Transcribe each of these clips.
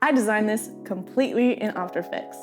I designed this completely in After Effects.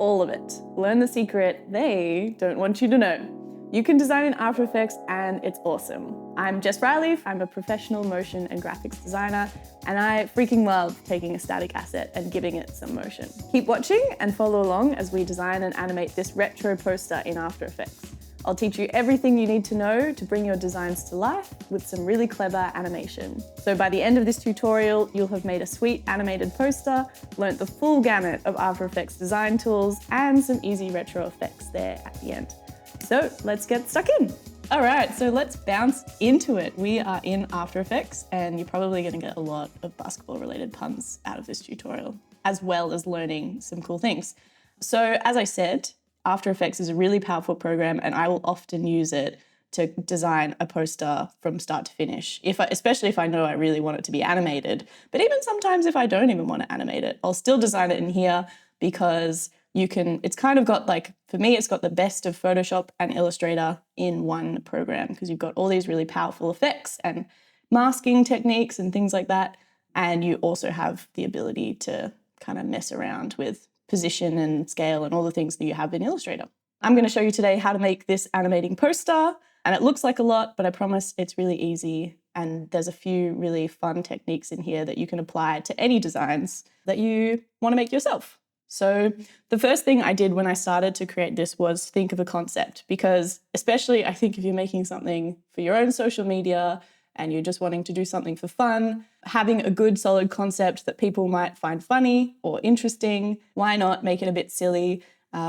All of it. Learn the secret they don't want you to know. You can design in After Effects and it's awesome. I'm Jess Riley, I'm a professional motion and graphics designer, and I freaking love taking a static asset and giving it some motion. Keep watching and follow along as we design and animate this retro poster in After Effects. I'll teach you everything you need to know to bring your designs to life with some really clever animation. So by the end of this tutorial, you'll have made a sweet animated poster, learnt the full gamut of After Effects design tools, and some easy retro effects there at the end. So let's get stuck in. All right, so let's bounce into it. We are in After Effects, and you're probably gonna get a lot of basketball-related puns out of this tutorial, as well as learning some cool things. So as I said, After Effects is a really powerful program, and I will often use it to design a poster from start to finish, especially if I know I really want it to be animated. But even sometimes if I don't even want to animate it, I'll still design it in here because it's kind of got like, for me, it's got the best of Photoshop and Illustrator in one program because you've got all these really powerful effects and masking techniques and things like that. And you also have the ability to kind of mess around with position and scale and all the things that you have in Illustrator. I'm going to show you today how to make this animating poster, and it looks like a lot, but I promise it's really easy, and there's a few really fun techniques in here that you can apply to any designs that you want to make yourself. So the first thing I did when I started to create this was think of a concept, because especially I think if you're making something for your own social media and you're just wanting to do something for fun, having a good solid concept that people might find funny or interesting, why not make it a bit silly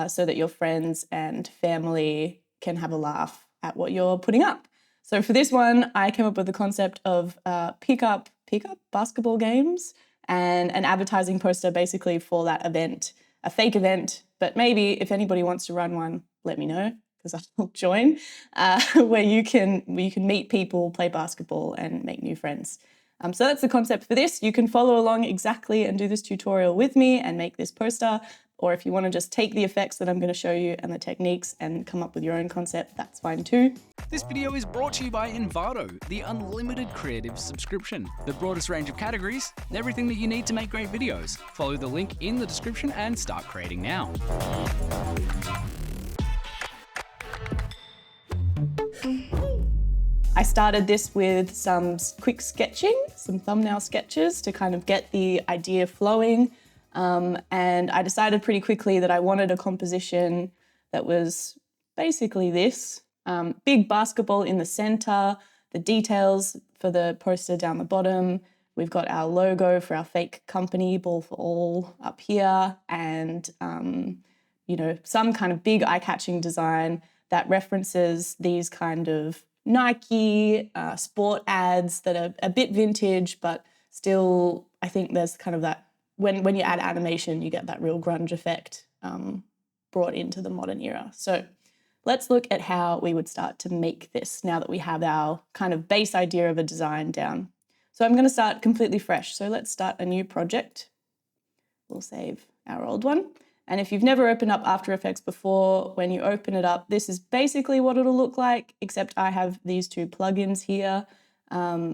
so that your friends and family can have a laugh at what you're putting up. So for this one, I came up with the concept of pick-up basketball games and an advertising poster basically for that event, a fake event, but maybe if anybody wants to run one, let me know, because I'll join, where you can meet people, play basketball, and make new friends. So that's the concept for this. You can follow along exactly and do this tutorial with me and make this poster, or if you want to just take the effects that I'm going to show you and the techniques and come up with your own concept, that's fine too. This video is brought to you by Envato, the unlimited creative subscription. The broadest range of categories, everything that you need to make great videos. Follow the link in the description and start creating now. I started this with some quick sketching, some thumbnail sketches to kind of get the idea flowing. And I decided pretty quickly that I wanted a composition that was basically this. Big basketball in the center, the details for the poster down the bottom. We've got our logo for our fake company, Ball for All, up here, and some kind of big eye-catching design that references these kind of Nike sport ads that are a bit vintage, but still, I think there's kind of that, when you add animation, you get that real grunge effect brought into the modern era. So let's look at how we would start to make this now that we have our kind of base idea of a design down. So I'm going to start completely fresh. So let's start a new project. We'll save our old one. And if you've never opened up After Effects before, when you open it up, this is basically what it'll look like, except I have these two plugins here,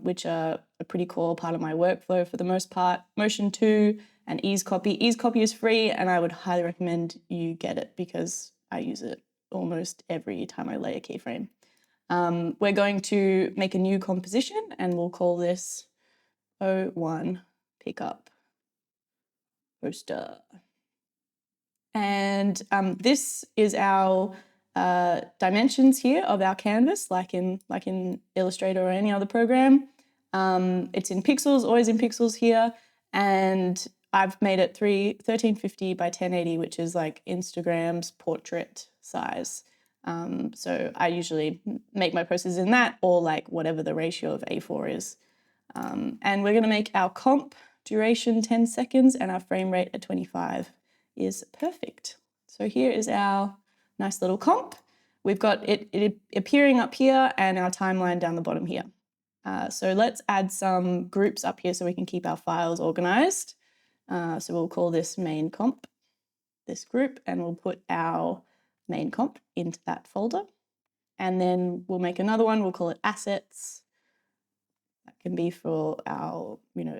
which are a pretty core part of my workflow for the most part, Motion 2 and Ease Copy. Ease Copy is free, and I would highly recommend you get it because I use it almost every time I lay a keyframe. We're going to make a new composition, and we'll call this O1 Pickup Poster. And this is our dimensions here of our canvas, like in Illustrator or any other program. It's in pixels, always in pixels here, and I've made it 1350 by 1080, which is like Instagram's portrait size. So I usually make my posters in that, or like whatever the ratio of A4 is. And we're going to make our comp duration 10 seconds and our frame rate at 25 is perfect. So here is our nice little comp. We've got it appearing up here and our timeline down the bottom here. So let's add some groups up here so we can keep our files organized. So we'll call this main comp, this group, and we'll put our main comp into that folder. And then we'll make another one, we'll call it assets. That can be for our,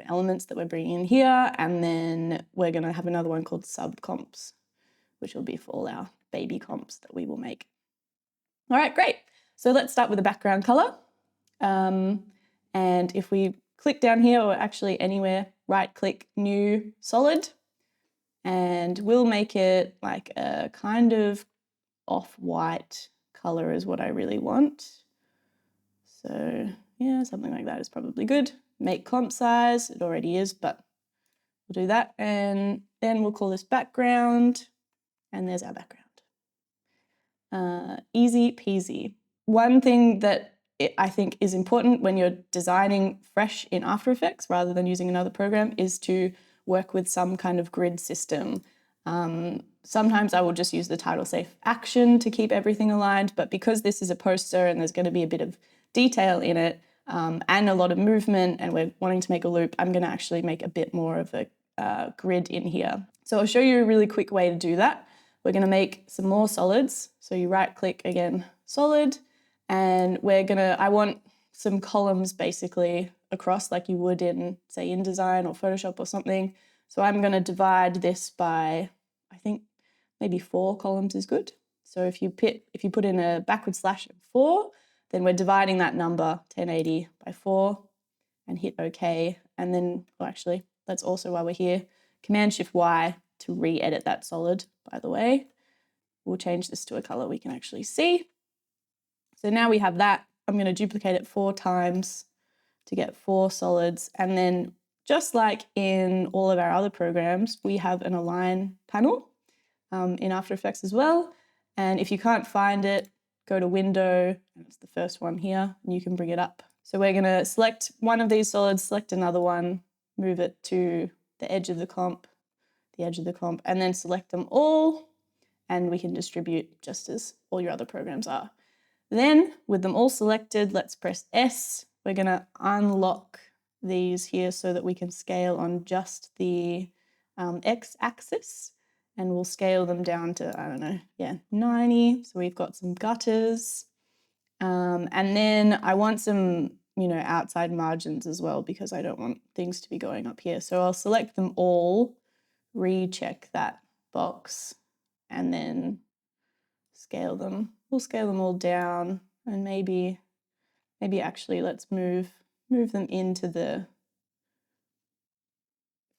elements that we're bringing in here. And then we're going to have another one called subcomps, which will be for all our baby comps that we will make. All right, great. So let's start with the background color. And if we click down here, or actually anywhere, right click, new solid, and we'll make it like a kind of off-white color is what I really want. So yeah, something like that is probably good. Make comp size, it already is, but we'll do that. And then we'll call this background, and there's our background. Easy peasy. One thing that I think is important when you're designing fresh in After Effects rather than using another program is to work with some kind of grid system. Sometimes I will just use the title safe action to keep everything aligned, but because this is a poster and there's going to be a bit of detail in it and a lot of movement, and we're wanting to make a loop, I'm going to actually make a bit more of a grid in here. So I'll show you a really quick way to do that. We're going to make some more solids. So you right click again, solid, and I want some columns basically across like you would in, say, InDesign or Photoshop or something. So I'm going to divide this by, I think maybe 4 columns is good. So if you put in a backward slash of 4, then we're dividing that number 1080 by 4 and hit OK. And then, well, actually, that's also why we're here, Command-Shift-Y to re-edit that solid, by the way. We'll change this to a color we can actually see. So now we have that. I'm going to duplicate it 4 times to get 4 solids. And then just like in all of our other programs, we have an align panel in After Effects as well. And if you can't find it, go to Window, and it's the first one here, and you can bring it up. So we're going to select one of these solids, select another one, move it to the edge of the comp, and then select them all, and we can distribute just as all your other programs are. Then, with them all selected, let's press S. We're going to unlock these here so that we can scale on just the X-axis, and we'll scale them down to, 90. So we've got some gutters. And then I want some, outside margins as well, because I don't want things to be going up here. So I'll select them all, recheck that box, and then scale them. We'll scale them all down, and maybe actually let's move them into the,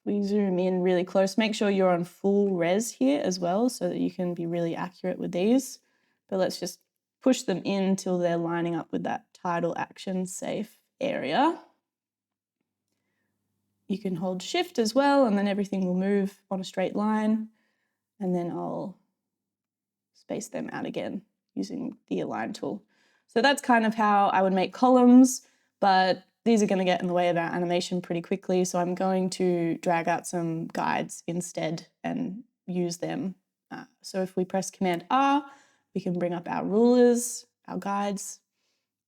we zoom in really close. Make sure you're on full res here as well so that you can be really accurate with these. But let's just push them in till they're lining up with that title action safe area. You can hold shift as well, and then everything will move on a straight line. And then I'll space them out again using the align tool. So that's kind of how I would make columns, but these are going to get in the way of our animation pretty quickly. So I'm going to drag out some guides instead and use them. So if we press Command R, we can bring up our rulers, our guides,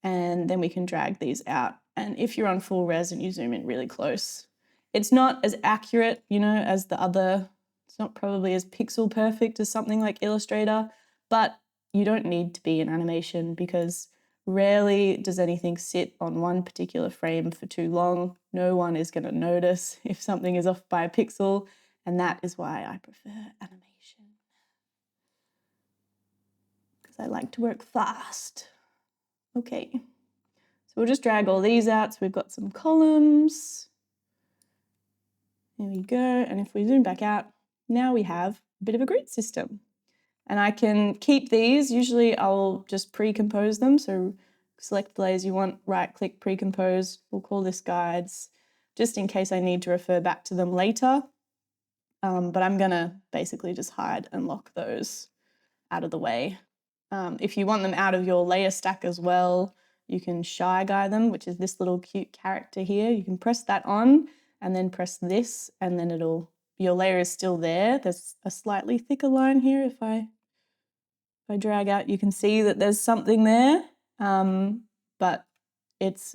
and then we can drag these out. And if you're on full res and you zoom in really close, it's not as accurate, as the other, it's not probably as pixel perfect as something like Illustrator, but you don't need to be in animation because rarely does anything sit on one particular frame for too long. No one is going to notice if something is off by a pixel, and that is why I prefer animation. Because I like to work fast. Okay, so we'll just drag all these out. So we've got some columns. There we go. And if we zoom back out, now we have a bit of a grid system. And I can keep these. Usually I'll just pre-compose them. So select the layers you want, right-click, pre-compose. We'll call this guides, just in case I need to refer back to them later. But I'm going to basically just hide and lock those out of the way. If you want them out of your layer stack as well, you can shy guide them, which is this little cute character here. You can press that on and then press this, and then your layer is still there. There's a slightly thicker line here. If I drag out, you can see that there's something there, but it's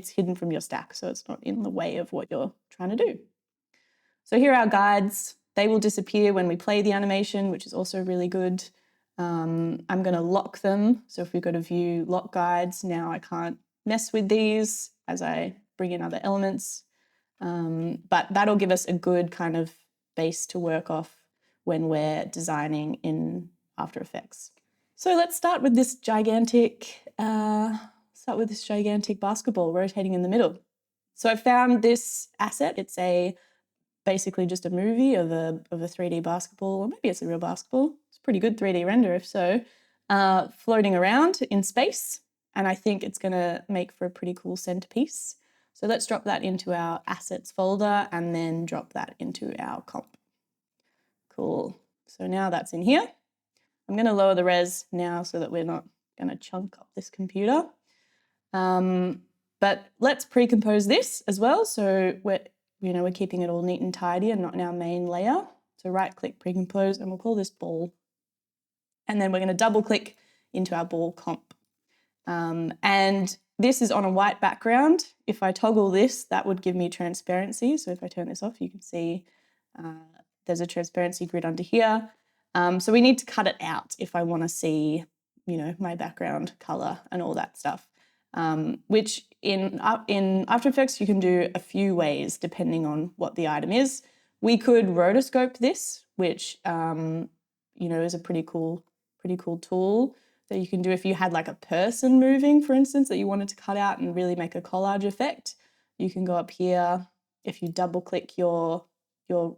hidden from your stack, so it's not in the way of what you're trying to do. So here are our guides. They will disappear when we play the animation, which is also really good. I'm going to lock them. So if we go to View, Lock Guides, now I can't mess with these. As I bring in other elements. But that'll give us a good kind of base to work off when we're designing in After Effects. So let's start with this gigantic basketball rotating in the middle. So I found this asset. It's basically just a movie of a 3D basketball, or maybe it's a real basketball. It's a pretty good 3D render if so, floating around in space. And I think it's going to make for a pretty cool centerpiece. So let's drop that into our assets folder and then drop that into our comp. Cool. So now that's in here. I'm going to lower the res now so that we're not going to chunk up this computer. But let's pre-compose this as well. So we're keeping it all neat and tidy and not in our main layer. So right-click pre-compose, and we'll call this ball. And then we're going to double-click into our ball comp. And this is on a white background. If I toggle this, that would give me transparency. So if I turn this off, you can see there's a transparency grid under here. So we need to cut it out if I want to see, my background color and all that stuff. Which in After Effects you can do a few ways depending on what the item is. We could rotoscope this, which is a pretty cool tool that you can do if you had like a person moving, for instance, that you wanted to cut out and really make a collage effect. You can go up here. If you double click your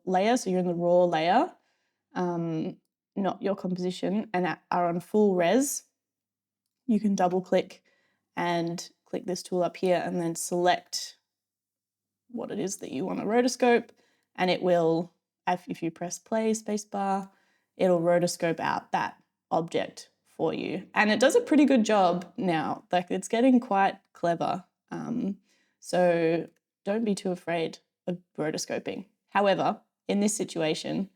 layer, so you're in the raw layer, not your composition, and are on full res, you can double click and click this tool up here and then select what it is that you want to rotoscope, and it will, if you press play, spacebar, it'll rotoscope out that object for you. And it does a pretty good job now. Like, it's getting quite clever. So don't be too afraid of rotoscoping. However, in this situation,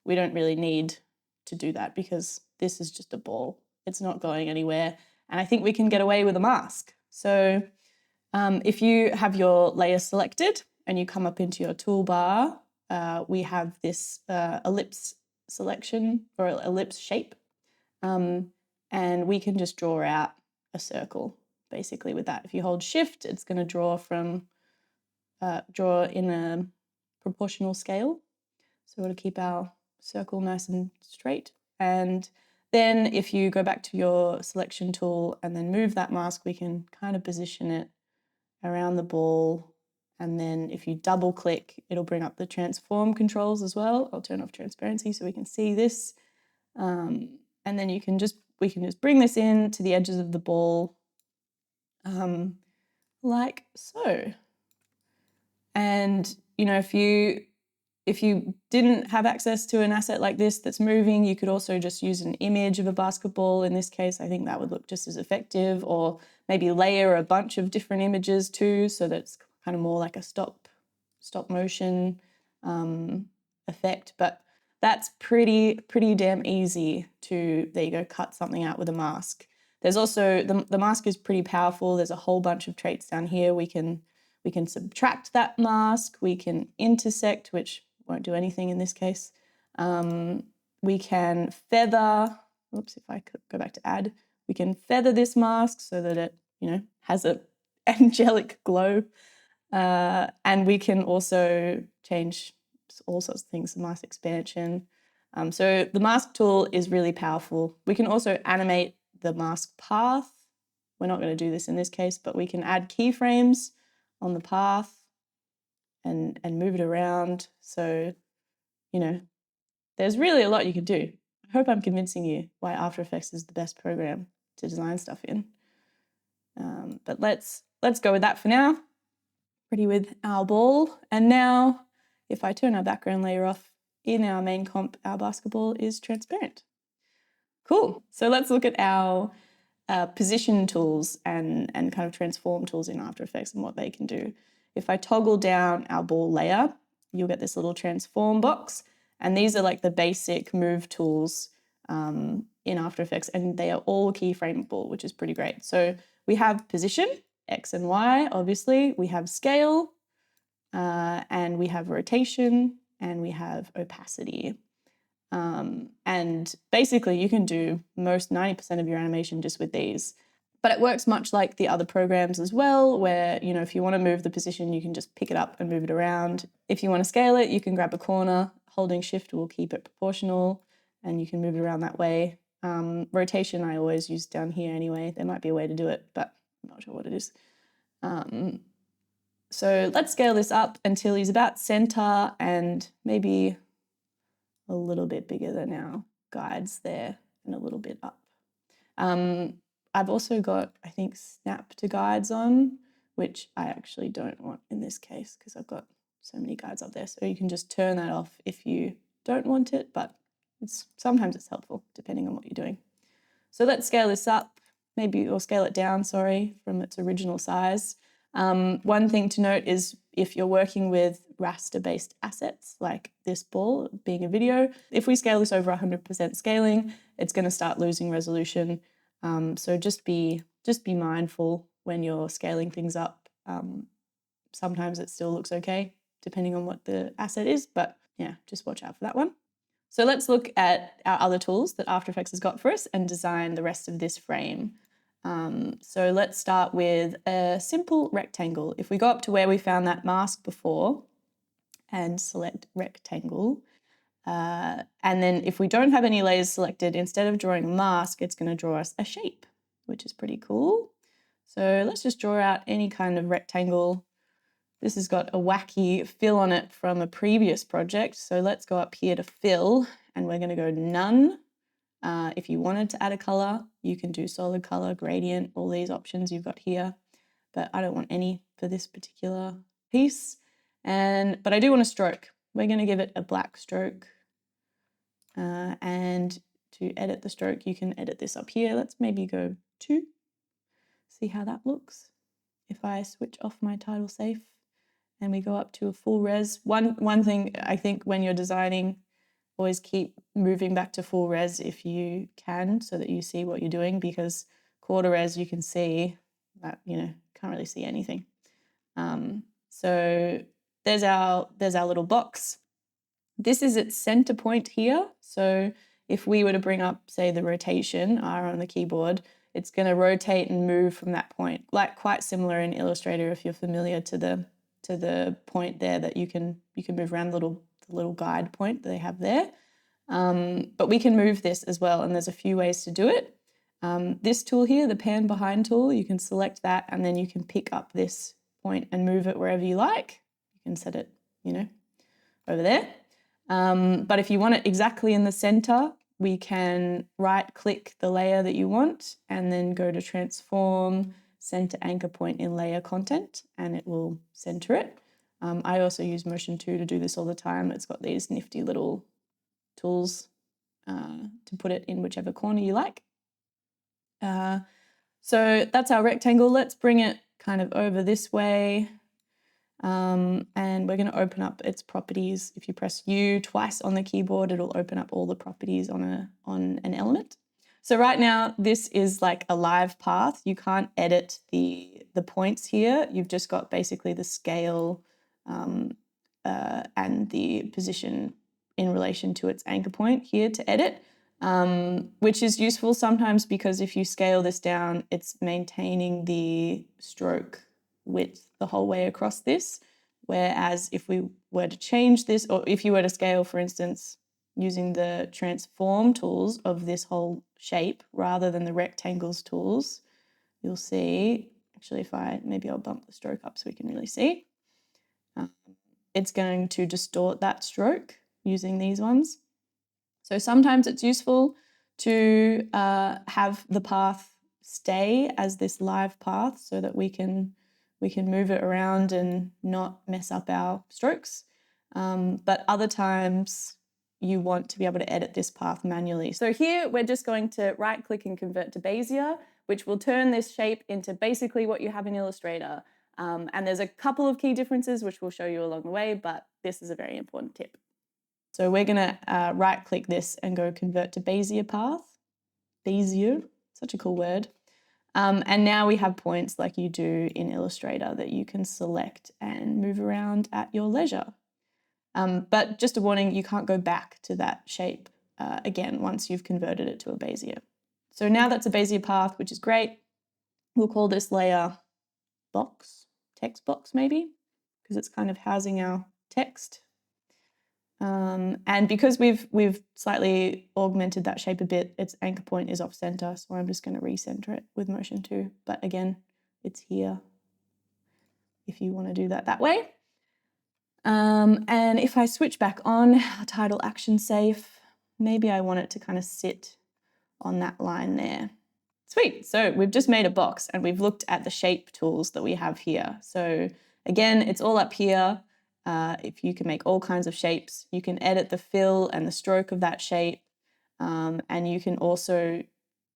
we don't really need to do that because this is just a ball. It's not going anywhere. And I think we can get away with a mask. So if you have your layer selected and you come up into your toolbar, we have this ellipse selection or ellipse shape. And we can just draw out a circle basically with that. If you hold shift, it's going to draw in a proportional scale. So we'll keep our circle nice and straight. And then if you go back to your selection tool and then move that mask, we can kind of position it around the ball. And then if you double click, it'll bring up the transform controls as well. I'll turn off transparency so we can see this. And then we can just bring this in to the edges of the ball like so. And, if you didn't have access to an asset like this that's moving, you could also just use an image of a basketball. In this case, I think that would look just as effective, or maybe layer a bunch of different images too, so that's kind of more like a stop motion effect. But that's pretty damn easy to, there you go, cut something out with a mask. There's also, the mask is pretty powerful. There's a whole bunch of traits down here. We can subtract that mask. We can intersect, which won't do anything in this case. We can feather, oops, if I could go back to add, we can feather this mask so that it, has an angelic glow. And we can also change all sorts of things, the mask expansion. So the mask tool is really powerful. We can also animate the mask path. We're not going to do this in this case, but we can add keyframes on the path and move it around. So, there's really a lot you can do. I hope I'm convincing you why After Effects is the best program to design stuff in. But let's go with that for now. Ready with our ball. And now, if I turn our background layer off, in our main comp, our basketball is transparent. Cool. So let's look at our position tools and kind of transform tools in After Effects and what they can do. If I toggle down our ball layer, you'll get this little transform box. And these are like the basic move tools in After Effects, and they are all keyframeable, which is pretty great. So we have position, X and Y, obviously. We have scale, and we have rotation, and we have opacity. And basically you can do most 90% of your animation just with these. But it works much like the other programs as well, where, you know, if you want to move the position, you can just pick it up and move it around. If you want to scale it, you can grab a corner. Holding shift will keep it proportional and you can move it around that way. Rotation I always use down here anyway. There might be a way to do it, but I'm not sure what it is. So let's scale this up until he's about center and maybe a little bit bigger than our guides there and a little bit up. I've also got, I think, snap to guides on, which I actually don't want in this case because I've got so many guides up there. So you can just turn that off if you don't want it, but sometimes it's helpful depending on what you're doing. So let's scale this up, or scale it down, sorry, from its original size. One thing to note is if you're working with raster-based assets, like this ball being a video, if we scale this over 100% scaling, it's going to start losing resolution. So just be mindful when you're scaling things up. Sometimes it still looks okay, depending on what the asset is, but yeah, just watch out for that one. So let's look at our other tools that After Effects has got for us and design the rest of this frame. So let's start with a simple rectangle. If we go up to where we found that mask before and select rectangle, and then if we don't have any layers selected, instead of drawing a mask, it's going to draw us a shape, which is pretty cool. So let's just draw out any kind of rectangle. This has got a wacky fill on it from a previous project. So let's go up here to fill and we're going to go none. If you wanted to add a color, you can do solid color, gradient, all these options you've got here, but I don't want any for this particular piece. But I do want a stroke. We're going to give it a black stroke. And to edit the stroke, you can edit this up here. Let's maybe go 2. See how that looks. If I switch off my title safe and we go up to a full res. One thing I think when you're designing, always keep moving back to full res if you can, so that you see what you're doing, because quarter res you can see that, you know, can't really see anything. So there's our little box. This is its center point here. So if we were to bring up, say, the rotation R on the keyboard, it's going to rotate and move from that point, like quite similar in Illustrator if you're familiar to the point there that you can move around the little guide point that they have there. But we can move this as well, and there's a few ways to do it. This tool here, the pan behind tool, you can select that and then you can pick up this point and move it wherever you like. You can set it, you know, over there. But if you want it exactly in the center, we can right-click the layer that you want and then go to Transform, Center Anchor Point in Layer Content, and it will center it. I also use Motion 2 to do this all the time. It's got these nifty little tools to put it in whichever corner you like. So that's our rectangle. Let's bring it kind of over this way. And we're going to open up its properties. If you press U twice on the keyboard, it'll open up all the properties on an element. So right now, this is like a live path. You can't edit the points here. You've just got basically the scale and the position in relation to its anchor point here to edit, which is useful sometimes because if you scale this down, it's maintaining the stroke width the whole way across this. Whereas if we were to change this, or if you were to scale, for instance, using the transform tools of this whole shape rather than the rectangles tools, you'll see, actually maybe I'll bump the stroke up so we can really see. It's going to distort that stroke using these ones. So sometimes it's useful to have the path stay as this live path so that we can move it around and not mess up our strokes. But other times you want to be able to edit this path manually. So here we're just going to right click and convert to Bezier, which will turn this shape into basically what you have in Illustrator. And there's a couple of key differences which we'll show you along the way, but this is a very important tip. So we're going to right click this and go convert to Bezier path. Bezier, such a cool word. And now we have points like you do in Illustrator that you can select and move around at your leisure. But just a warning, you can't go back to that shape again once you've converted it to a Bezier. So now that's a Bezier path, which is great. We'll call this layer box, text box maybe, because it's kind of housing our text. And because we've slightly augmented that shape a bit, its anchor point is off center, so I'm just going to recenter it with motion 2. But again, it's here if you want to do that way. And if I switch back on title action safe, maybe I want it to kind of sit on that line there. Sweet, so we've just made a box and we've looked at the shape tools that we have here. So again, it's all up here. If you can make all kinds of shapes, you can edit the fill and the stroke of that shape, and you can also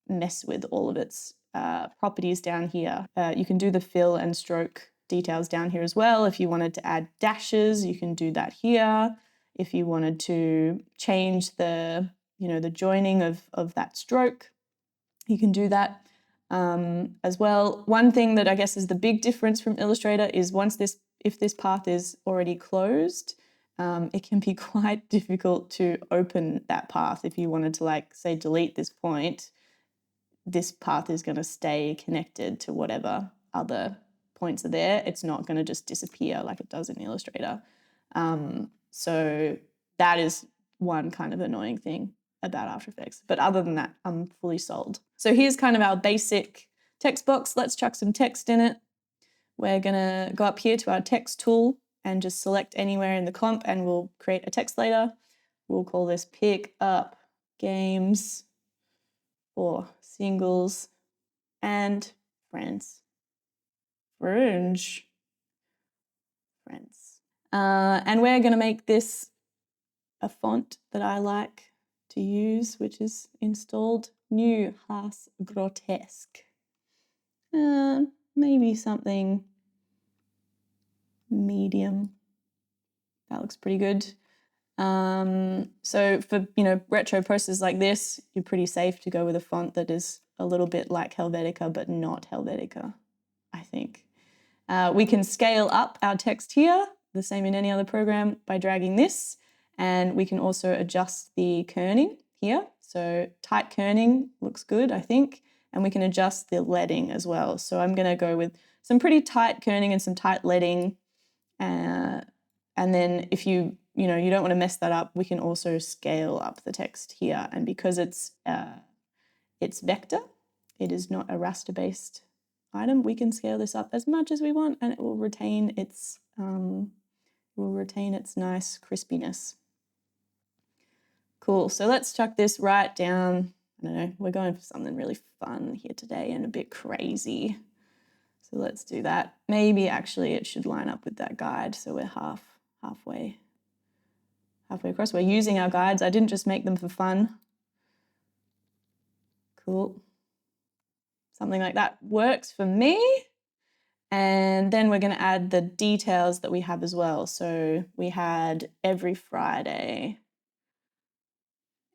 mess with all of its properties down here. You can do the fill and stroke details down here as well. If you wanted to add dashes, you can do that here. If you wanted to change the, the joining of that stroke, you can do that as well. One thing that I guess is the big difference from Illustrator is if this path is already closed, it can be quite difficult to open that path. If you wanted to, say, delete this point, this path is going to stay connected to whatever other points are there. It's not going to just disappear like it does in Illustrator. So that is one kind of annoying thing about After Effects. But other than that, I'm fully sold. So here's kind of our basic text box. Let's chuck some text in it. We're going to go up here to our text tool and just select anywhere in the comp, and we'll create a text layer. We'll call this Pick Up Games for Singles and Friends. Friends. And we're going to make this a font that I like to use, which is installed. New Haas Grotesque. Maybe something medium. That looks pretty good. So for retro posters like this, you're pretty safe to go with a font that is a little bit like Helvetica, but not Helvetica, I think. We can scale up our text here, the same in any other program, by dragging this, and we can also adjust the kerning here. So tight kerning looks good, I think, and we can adjust the leading as well. So I'm going to go with some pretty tight kerning and some tight leading, and then if you don't want to mess that up, we can also scale up the text here. And because it's vector, it is not a raster-based item, we can scale this up as much as we want, and it will retain its nice crispiness. Cool. So let's chuck this right down. I don't know. We're going for something really fun here today and a bit crazy. So let's do that. Maybe actually it should line up with that guide, so we're halfway across. We're using our guides. I didn't just make them for fun. Cool. Something like that works for me. And then we're going to add the details that we have as well. So we had every Friday.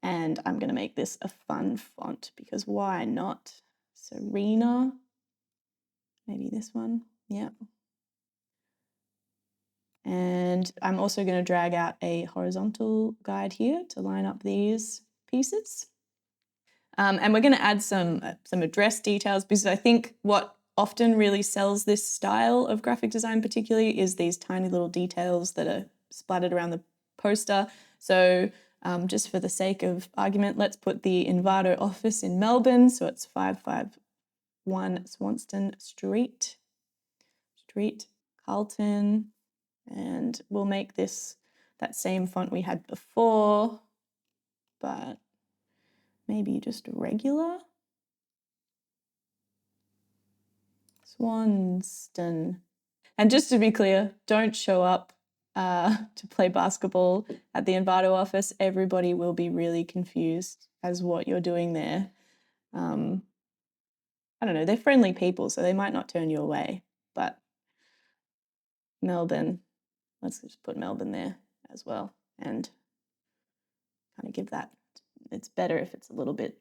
And I'm going to make this a fun font because why not? Serena. Maybe this one. Yeah. And I'm also going to drag out a horizontal guide here to line up these pieces. And we're going to add some address details, because I think what often really sells this style of graphic design particularly is these tiny little details that are splattered around the poster. So just for the sake of argument, let's put the Envato office in Melbourne. So it's 551 Swanston Street, Carlton. And we'll make this that same font we had before, but maybe just a regular. Swanston. And just to be clear, don't show up to play basketball at the Envato office. Everybody will be really confused as what you're doing there. I don't know, they're friendly people, so they might not turn you away, but Melbourne, let's just put Melbourne there as well and kind of give that, it's better if it's a little bit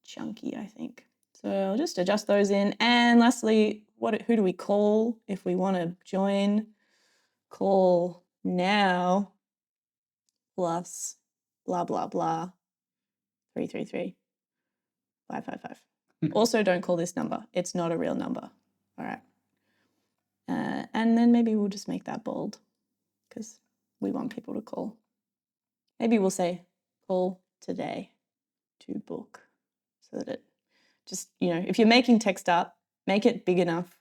chunky, I think. So I'll just adjust those in. And lastly, who do we call if we want to join? Call now plus blah, blah, blah, 333 555. Also, don't call this number. It's not a real number. All right. And then maybe we'll just make that bold because we want people to call. Maybe we'll say, call today to book, so that it just, if you're making text up, make it big enough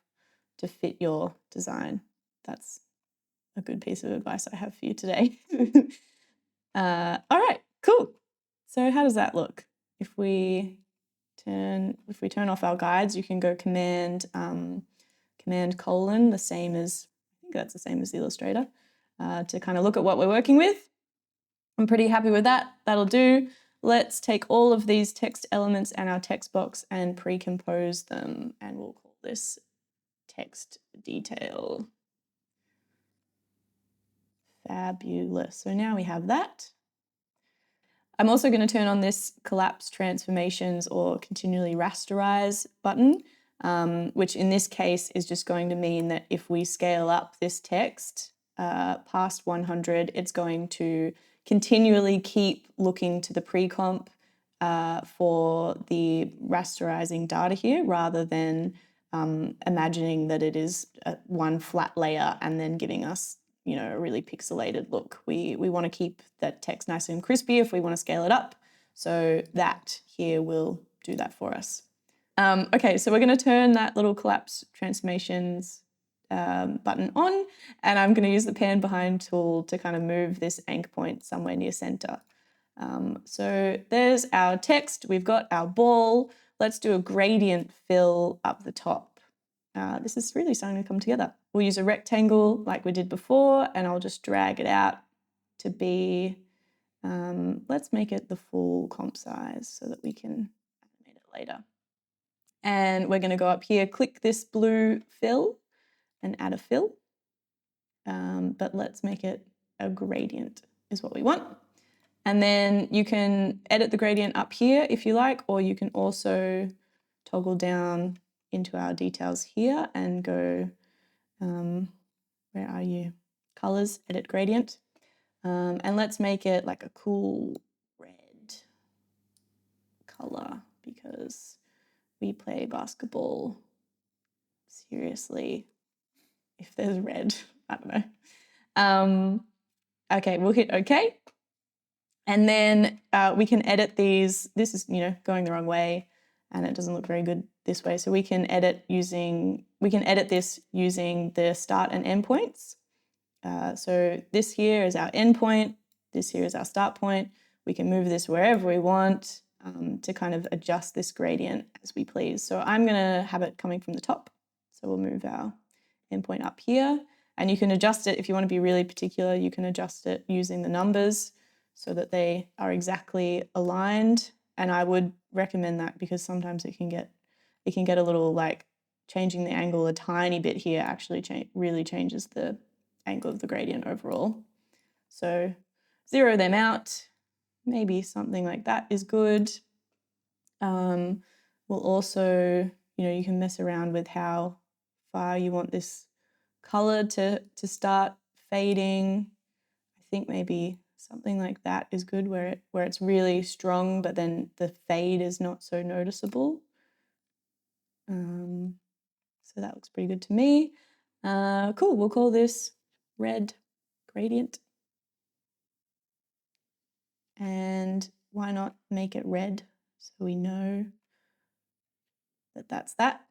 to fit your design. That's a good piece of advice I have for you today. All right, cool. So how does that look? If we turn off our guides, you can go command colon, the same as, I think that's the same as Illustrator, to kind of look at what we're working with. I'm pretty happy with that. That'll do. Let's take all of these text elements and our text box and pre-compose them, and we'll call this text detail. Fabulous. So now we have that. I'm also going to turn on this collapse transformations or continually rasterize button, which in this case is just going to mean that if we scale up this text past 100, it's going to continually keep looking to the pre-comp for the rasterizing data here, rather than imagining that it is one flat layer and then giving us a really pixelated look. We want to keep that text nice and crispy if we want to scale it up. So that here will do that for us. Okay, so we're going to turn that little collapse transformations button on, and I'm going to use the pan behind tool to kind of move this anchor point somewhere near center. So there's our text. We've got our ball. Let's do a gradient fill up the top. This is really starting to come together. We'll use a rectangle like we did before, and I'll just drag it out to be, let's make it the full comp size so that we can animate it later. And we're going to go up here, click this blue fill and add a fill. But let's make it a gradient is what we want. And then you can edit the gradient up here if you like, or you can also toggle down into our details here and go, where are you? Colors, edit gradient. And let's make it like a cool red color because we play basketball seriously if there's red. I don't know. Okay, we'll hit OK. And then we can edit these. This is, going the wrong way and it doesn't look very good this way. So we can edit this using the start and end points. So this here is our end point. This here is our start point. We can move this wherever we want to kind of adjust this gradient as we please. So I'm going to have it coming from the top. So we'll move our endpoint up here, and you can adjust it if you want to be really particular. You can adjust it using the numbers so that they are exactly aligned. And I would recommend that because sometimes it can get a little, like, changing the angle a tiny bit here actually really changes the angle of the gradient overall. So zero them out. Maybe something like that is good. We'll also, you can mess around with how far you want this color to start fading. I think maybe something like that is good, where it's really strong, but then the fade is not so noticeable. So that looks pretty good to me. Cool, we'll call this red gradient. And why not make it red so we know that that's that.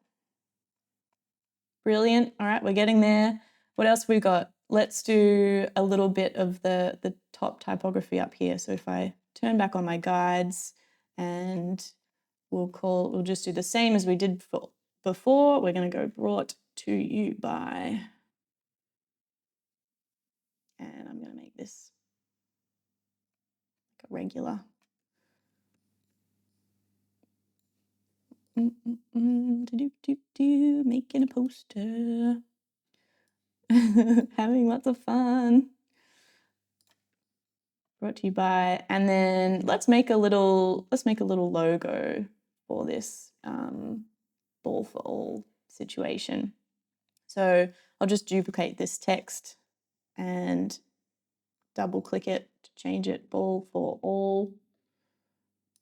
Brilliant. All right, we're getting there. What else have we got? Let's do a little bit of the top typography up here. So if I turn back on my guides and we'll just do the same as we did before. We're going to go brought to you by, and I'm going to make this like a regular. Making a poster. Having lots of fun. Brought to you by, and then let's make a little logo for this ball for all situation. So I'll just duplicate this text and double click it to change it ball for all.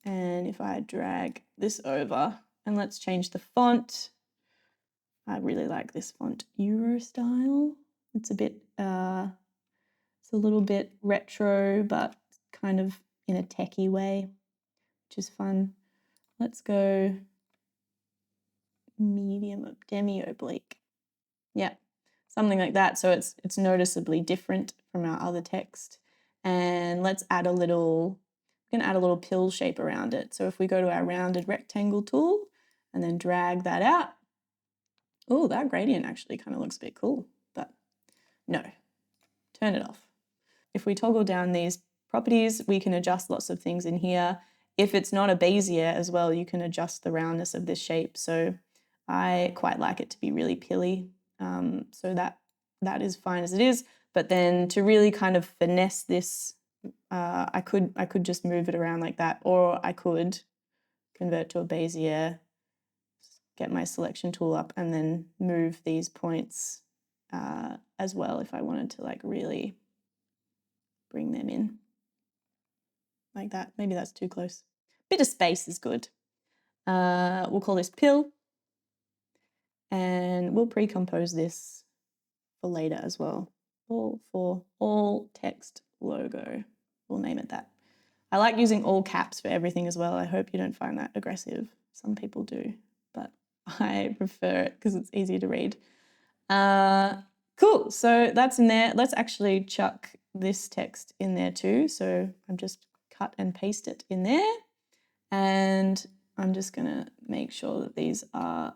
And if I drag this over, And let's change the font. I really like this font, Euro style. It's a bit, it's a little bit retro, but kind of in a techie way, which is fun. Let's go medium, demi-oblique. Yeah, something like that. So it's noticeably different from our other text. And let's add a little, we're gonna add a little pill shape around it. So if we go to our rounded rectangle tool and then drag that out, oh, that gradient actually kind of looks a bit cool, but no, turn it off. If we toggle down these properties, we can adjust lots of things in here. If it's not a Bezier as well, you can adjust the roundness of this shape. So I quite like it to be really pilly. So that is fine as it is. But then to really kind of finesse this, I could just move it around like that, or I could convert to a Bezier, get my selection tool up, and then move these points as well if I wanted to like really bring them in like that. Maybe that's too close. Bit of space is good. We'll call this pill, and we'll pre-compose this for later as well. All for all text logo. We'll name it that. I like using all caps for everything as well. I hope you don't find that aggressive. Some people do, but I prefer it because it's easy to read. Cool, so that's in there. Let's actually chuck this text in there too. So I'm just cut and paste it in there. And I'm just gonna make sure that these are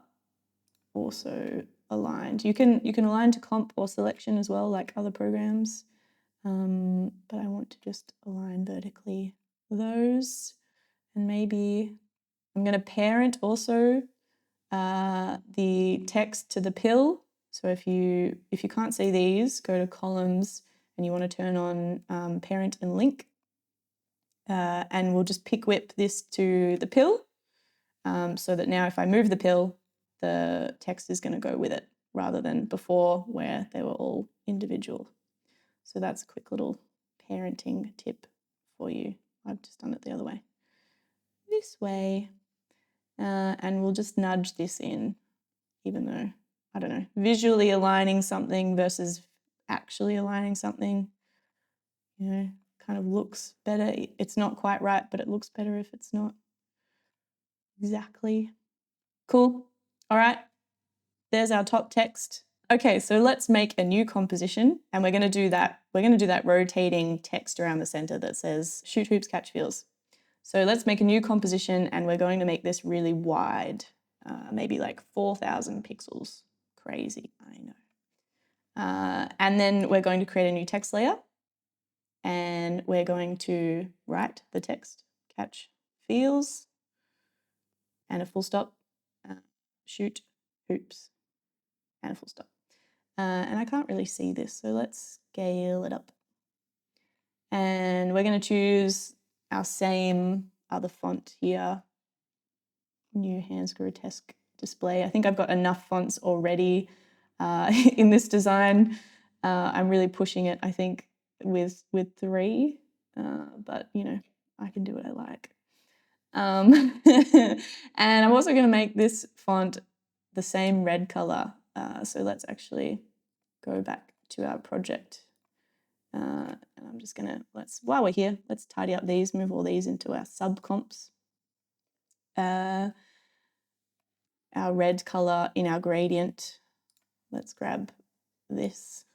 also aligned. You can align to comp or selection as well, like other programs. But I want to just align vertically those. And maybe I'm gonna parent also the text to the pill. So if you can't see these, go to columns and you want to turn on parent and link. And we'll just pick whip this to the pill so that now if I move the pill, the text is going to go with it rather than before where they were all individual. So that's a quick little parenting tip for you. I've just done it the other way. This way. And we'll just nudge this in, even though, I don't know, visually aligning something versus actually aligning something, you know, kind of looks better. It's not quite right, but it looks better if it's not exactly. Cool. All right. There's our top text. Okay, so let's make a new composition, and we're going to do that. We're going to do that rotating text around the center that says shoot hoops, catch feels. So let's make a new composition, and we're going to make this really wide, maybe like 4,000 pixels. Crazy, I know. And then we're going to create a new text layer, and we're going to write the text, catch feels, and a full stop, shoot hoops, and a full stop. And I can't really see this, so let's scale it up. And we're going to choose our same other font here, new Hands Grotesque display. I think I've got enough fonts already in this design. I'm really pushing it, I think, with 3, but you know, I can do what I like. And I'm also going to make this font the same red color. So let's actually go back to our project. And I'm just gonna, while we're here, let's tidy up these, move all these into our subcomps. Our red color in our gradient, let's grab this.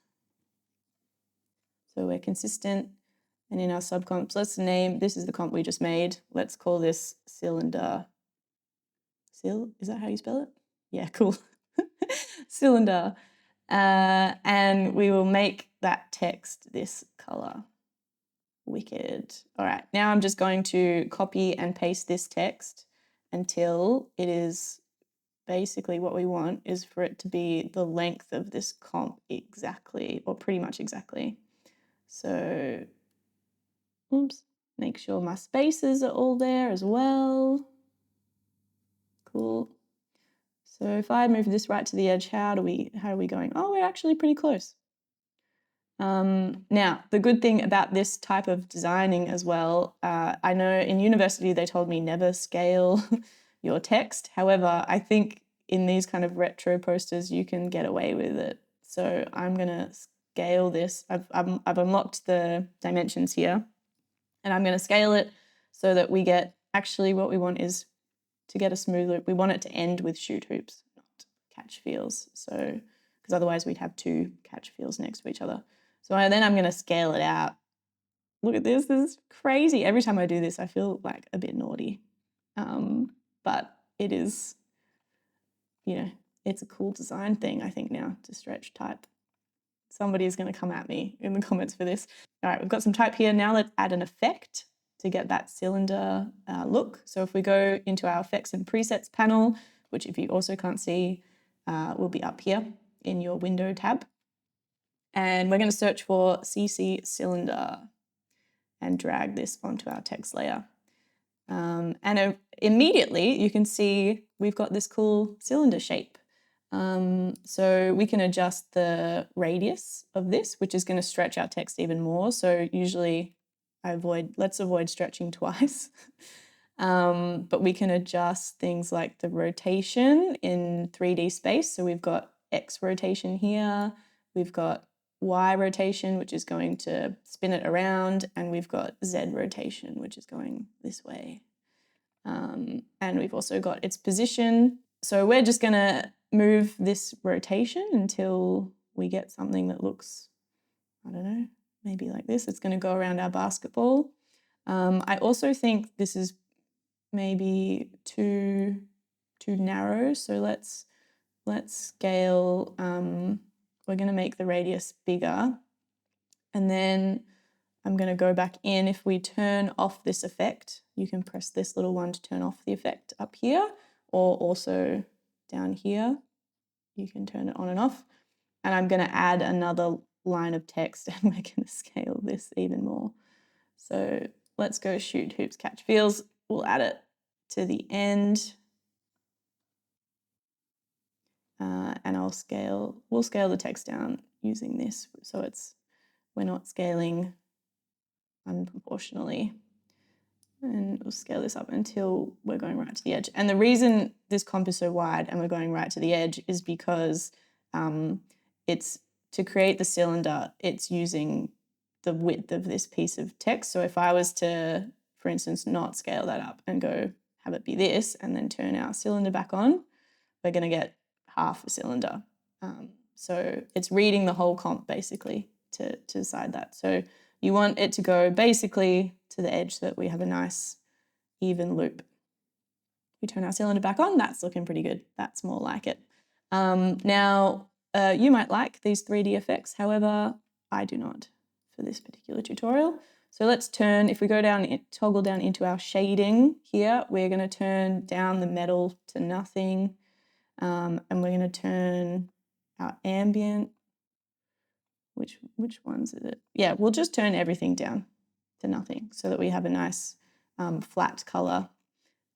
So we're consistent. And in our subcomps, let's name, this is the comp we just made. Let's call this cylinder. Is that how you spell it? Yeah, cool. Cylinder. And we will make that text this color. Wicked. All right, now I'm just going to copy and paste this text until it is basically what we want is for it to be the length of this comp exactly, or pretty much exactly. So, oops, make sure my spaces are all there as well. Cool. So if I move this right to the edge, how are we going? Oh, we're actually pretty close. Now, the good thing about this type of designing as well, I know in university they told me never scale your text. However, I think in these kind of retro posters, you can get away with it. So I'm going to scale this. I've unlocked the dimensions here, and I'm going to scale it so that we get, actually what we want is to get a smooth loop. We want it to end with shoot hoops, not catch feels. So, because otherwise we'd have two catch feels next to each other. So then I'm going to scale it out. Look at this is crazy. Every time I do this, I feel like a bit naughty. But it is, you know, it's a cool design thing, I think, now to stretch type. Somebody's going to come at me in the comments for this. All right, we've got some type here. Now let's add an effect to get that cylinder look. So if we go into our effects and presets panel, which if you also can't see, will be up here in your window tab. And we're going to search for CC cylinder and drag this onto our text layer. And immediately you can see we've got this cool cylinder shape. So we can adjust the radius of this, which is going to stretch our text even more. So usually let's avoid stretching twice. But we can adjust things like the rotation in 3D space. So we've got X rotation here, we've got Y rotation, which is going to spin it around, and we've got Z rotation, which is going this way. And we've also got its position. So we're just going to move this rotation until we get something that looks, I don't know, maybe like this. It's going to go around our basketball. I also think this is maybe too narrow. So let's scale. We're going to make the radius bigger, and then I'm going to go back in. If we turn off this effect, you can press this little one to turn off the effect up here, or also down here. You can turn it on and off. And I'm going to add another line of text, and we're going to scale this even more. So let's go shoot hoops, catch feels. We'll add it to the end. And we'll scale the text down using this. So we're not scaling unproportionally. And we'll scale this up until we're going right to the edge. And the reason this comp is so wide and we're going right to the edge is because it's to create the cylinder, it's using the width of this piece of text. So if I was to, for instance, not scale that up and go have it be this and then turn our cylinder back on, we're going to get half a cylinder. So it's reading the whole comp basically to decide that. So you want it to go basically to the edge so that we have a nice even loop. We turn our cylinder back on, that's looking pretty good. That's more like it. Now, you might like these 3D effects, however, I do not for this particular tutorial. So let's turn, if we go down, toggle down into our shading here, we're going to turn down the metal to nothing. And we're going to turn our ambient, which ones is it? Yeah, we'll just turn everything down to nothing so that we have a nice flat color.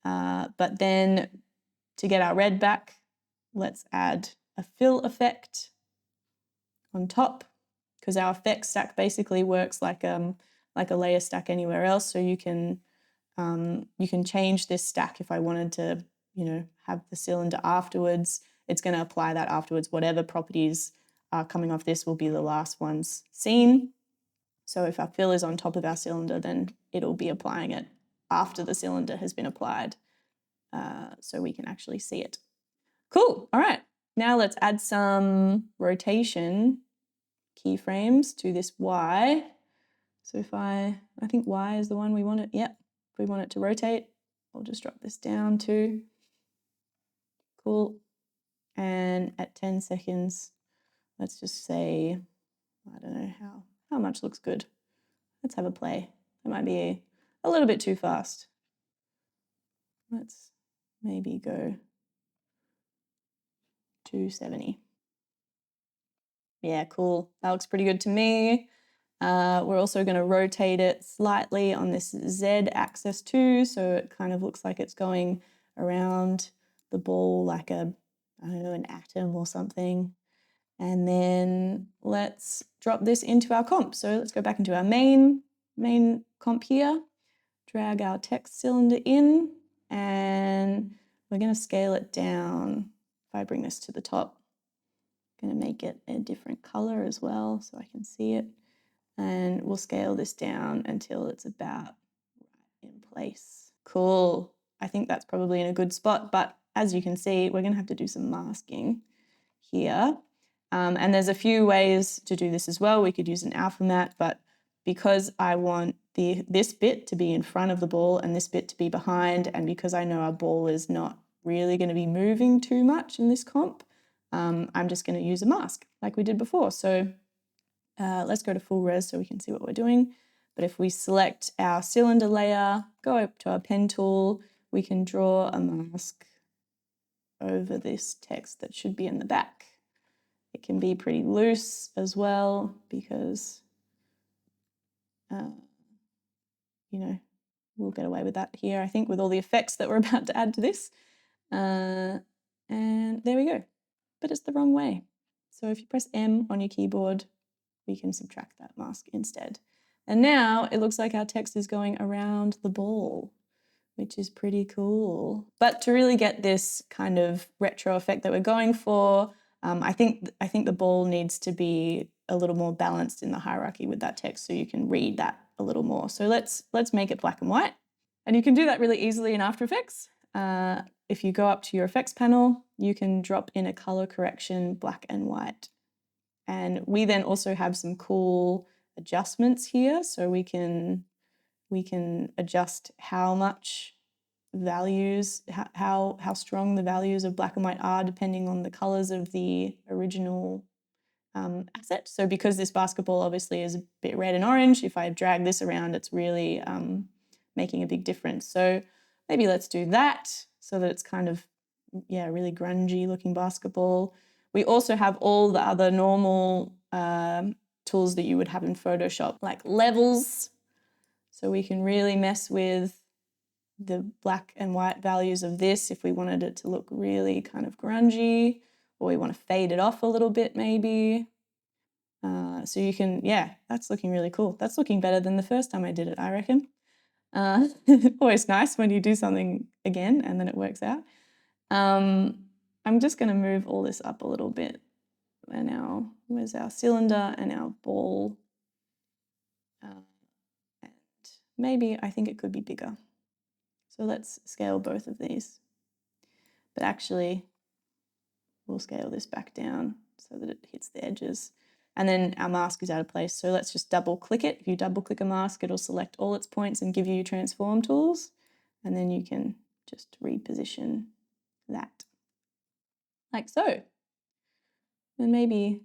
But then to get our red back, let's add a fill effect on top, because our effect stack basically works like a layer stack anywhere else. So you can change this stack if I wanted to, have the cylinder afterwards. It's going to apply that afterwards. Whatever properties are coming off this will be the last ones seen. So if our fill is on top of our cylinder, then it'll be applying it after the cylinder has been applied, so we can actually see it. Cool. All right. Now let's add some rotation keyframes to this Y. So if I think Y is the one we want it. Yep. If we want it to rotate, I'll just drop this down too. Cool. And at 10 seconds, let's just say, I don't know how much looks good. Let's have a play. It might be a little bit too fast. Let's maybe go 270. Yeah, cool. That looks pretty good to me. We're also going to rotate it slightly on this Z axis too, so it kind of looks like it's going around the ball like an atom or something. And then let's drop this into our comp. So let's go back into our main comp here, drag our text cylinder in, and we're going to scale it down. If I bring this to the top, I'm going to make it a different color as well so I can see it. And we'll scale this down until it's about in place. Cool. I think that's probably in a good spot, but as you can see, we're going to have to do some masking here. And there's a few ways to do this as well. We could use an alpha mat, but because I want this bit to be in front of the ball and this bit to be behind, and because I know our ball is not really going to be moving too much in this comp, I'm just going to use a mask like we did before. So let's go to full res so we can see what we're doing. But if we select our cylinder layer, go up to our pen tool, we can draw a mask over this text that should be in the back. It can be pretty loose as well because, you know, we'll get away with that here, I think, with all the effects that we're about to add to this. And there we go. But it's the wrong way. So if you press M on your keyboard, we can subtract that mask instead. And now it looks like our text is going around the ball, which is pretty cool. But to really get this kind of retro effect that we're going for, I think the ball needs to be a little more balanced in the hierarchy with that text so you can read that a little more. So let's make it black and white. And you can do that really easily in After Effects. If you go up to your effects panel, you can drop in a color correction, black and white. And we then also have some cool adjustments here. So we can adjust how much values, how strong the values of black and white are depending on the colors of the original asset. So because this basketball obviously is a bit red and orange, if I drag this around, it's really making a big difference. So maybe let's do that so that it's kind of, yeah, really grungy looking basketball. We also have all the other normal tools that you would have in Photoshop, like levels. So we can really mess with the black and white values of this if we wanted it to look really kind of grungy, or we want to fade it off a little bit maybe. So you can, yeah, that's looking really cool. That's looking better than the first time I did it, I reckon. Always nice when you do something again and then it works out. I'm just going to move all this up a little bit. And now, where's our cylinder and our ball? And maybe I think it could be bigger. So let's scale both of these. But actually, we'll scale this back down so that it hits the edges. And then our mask is out of place. So let's just double click it. If you double click a mask, it'll select all its points and give you transform tools. And then you can just reposition that like so. And maybe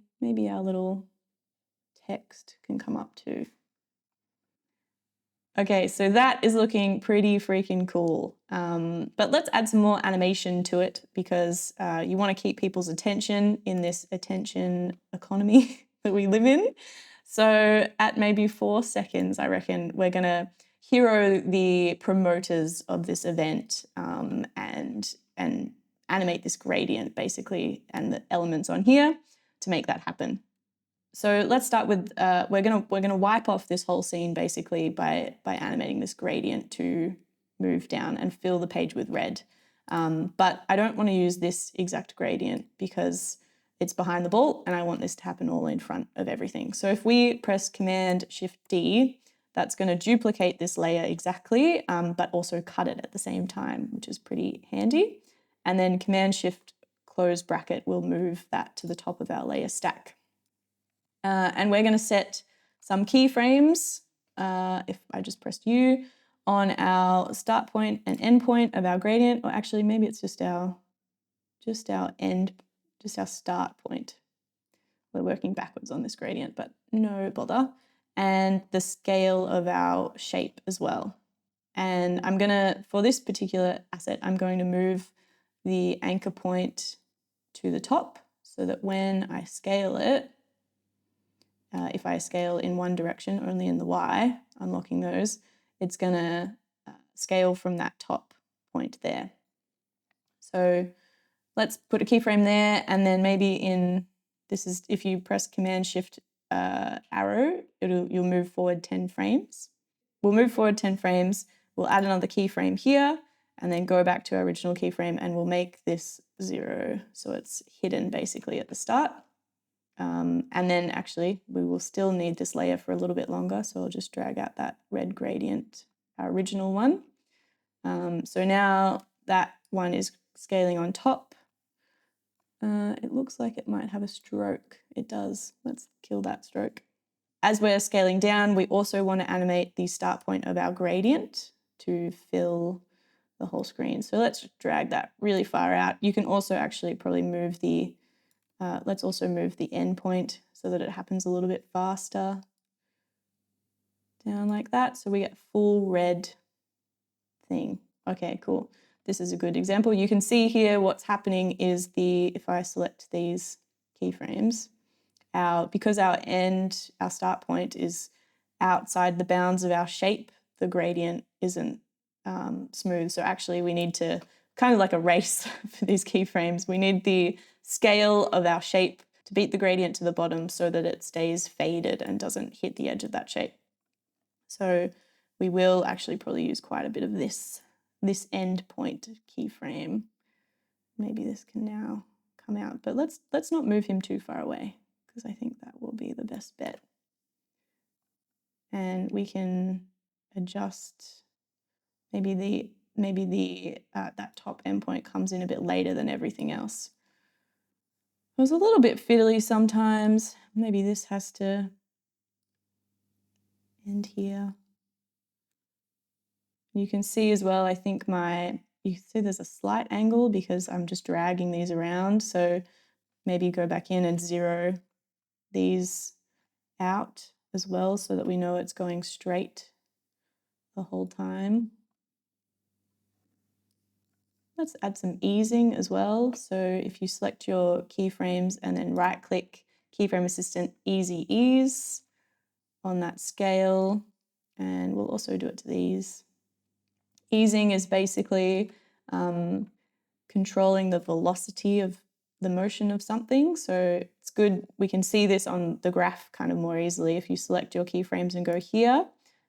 our little text can come up too. Okay, so that is looking pretty freaking cool. But let's add some more animation to it because you want to keep people's attention in this attention economy that we live in. So at maybe 4 seconds, I reckon we're going to hero the promoters of this event and animate this gradient basically and the elements on here to make that happen. So let's start with, we're gonna wipe off this whole scene basically by animating this gradient to move down and fill the page with red. But I don't want to use this exact gradient because it's behind the ball and I want this to happen all in front of everything. So if we press Command-Shift-D, that's going to duplicate this layer exactly, but also cut it at the same time, which is pretty handy. And then Command-Shift-Close bracket will move that to the top of our layer stack. And we're going to set some keyframes, if I just pressed U, on our start point and end point of our gradient, or actually maybe it's just our start point. We're working backwards on this gradient, but no bother. And the scale of our shape as well. And I'm gonna, for this particular asset, I'm going to move the anchor point to the top so that when I scale it, if I scale in one direction, only in the Y, unlocking those, it's going to scale from that top point there. So let's put a keyframe there, and then maybe if you press Command-Shift arrow, you'll move forward 10 frames. We'll move forward 10 frames, we'll add another keyframe here, and then go back to our original keyframe, and we'll make this 0 so it's hidden basically at the start. And then actually we will still need this layer for a little bit longer, so I'll just drag out that red gradient, our original one. So now that one is scaling on top. It looks like it might have a stroke. It does. Let's kill that stroke. As we're scaling down, we also want to animate the start point of our gradient to fill the whole screen. So let's drag that really far out. You can also actually probably move the, let's also move the end point so that it happens a little bit faster. Down like that, so we get full red thing. Okay, cool. This is a good example. You can see here what's happening is if I select these keyframes, because our start point is outside the bounds of our shape, the gradient isn't smooth. So actually we need to, kind of like a race for these keyframes, we need the scale of our shape to beat the gradient to the bottom so that it stays faded and doesn't hit the edge of that shape. So we will actually probably use quite a bit of this end point keyframe. Maybe this can now come out, but let's not move him too far away because I think that will be the best bet. And we can adjust, maybe that top endpoint comes in a bit later than everything else. It was a little bit fiddly sometimes. Maybe this has to end here. You can see as well, I think you see there's a slight angle because I'm just dragging these around. So maybe go back in and 0 these out as well so that we know it's going straight the whole time. Let's add some easing as well. So if you select your keyframes and then right click Keyframe Assistant Easy Ease on that scale, and we'll also do it to these. Easing is basically controlling the velocity of the motion of something. So it's good, we can see this on the graph kind of more easily. If you select your keyframes and go here,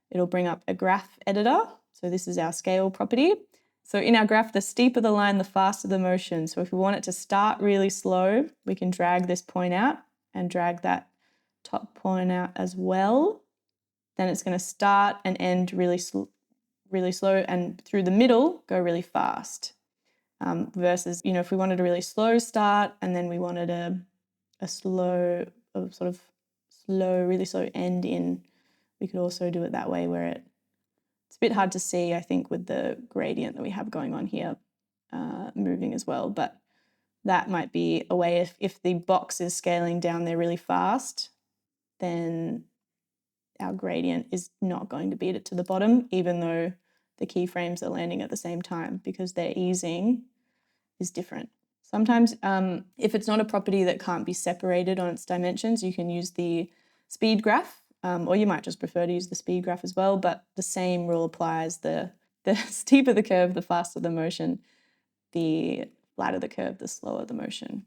it'll bring up a graph editor. So this is our scale property. So in our graph, the steeper the line, the faster the motion. So if we want it to start really slow, we can drag this point out and drag that top point out as well. Then it's going to start and end really slow, and through the middle go really fast. Versus, if we wanted a really slow start and then we wanted a really slow end in, we could also do it that way where it's a bit hard to see, I think, with the gradient that we have going on here moving as well. But that might be a way if the box is scaling down there really fast, then our gradient is not going to beat it to the bottom, even though the keyframes are landing at the same time, because their easing is different. Sometimes if it's not a property that can't be separated on its dimensions, you can use the speed graph, or you might just prefer to use the speed graph as well, but the same rule applies. The steeper the curve, the faster the motion. The flatter the curve, the slower the motion.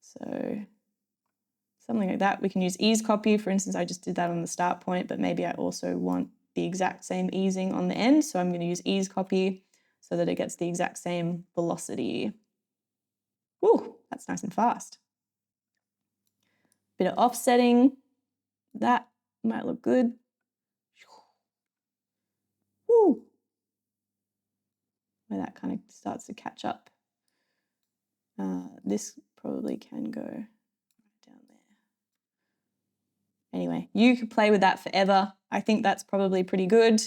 So something like that. We can use ease copy. For instance, I just did that on the start point, but maybe I also want the exact same easing on the end. So I'm going to use ease copy so that it gets the exact same velocity. Ooh, that's nice and fast. Bit of offsetting. That might look good. Woo. Where that kind of starts to catch up. This probably can go down there. Anyway, you could play with that forever. I think that's probably pretty good.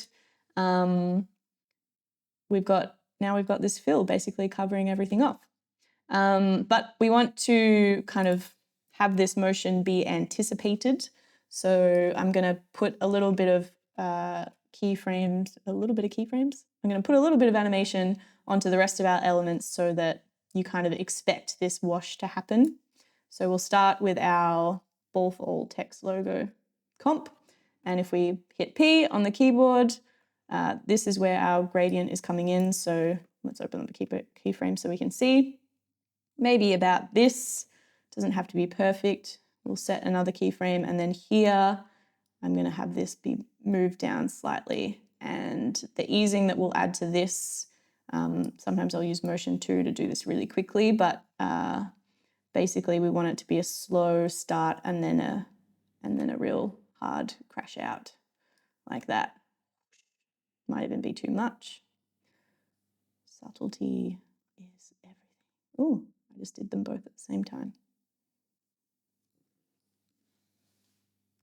We've got this fill basically covering everything off. But we want to kind of have this motion be anticipated. So I'm going to put a little bit of keyframes. I'm going to put a little bit of animation onto the rest of our elements so that you kind of expect this wash to happen. So we'll start with our ball for all text logo comp. And if we hit P on the keyboard, this is where our gradient is coming in. So let's open up the keyframe so we can see. Maybe about this, doesn't have to be perfect. We'll set another keyframe, and then here I'm going to have this be moved down slightly, and the easing that we'll add to this Sometimes I'll use motion 2 to do this really quickly, but basically we want it to be a slow start and then a real hard crash out like that. Might even be too much. Subtlety is everything. Oh, I just did them both at the same time.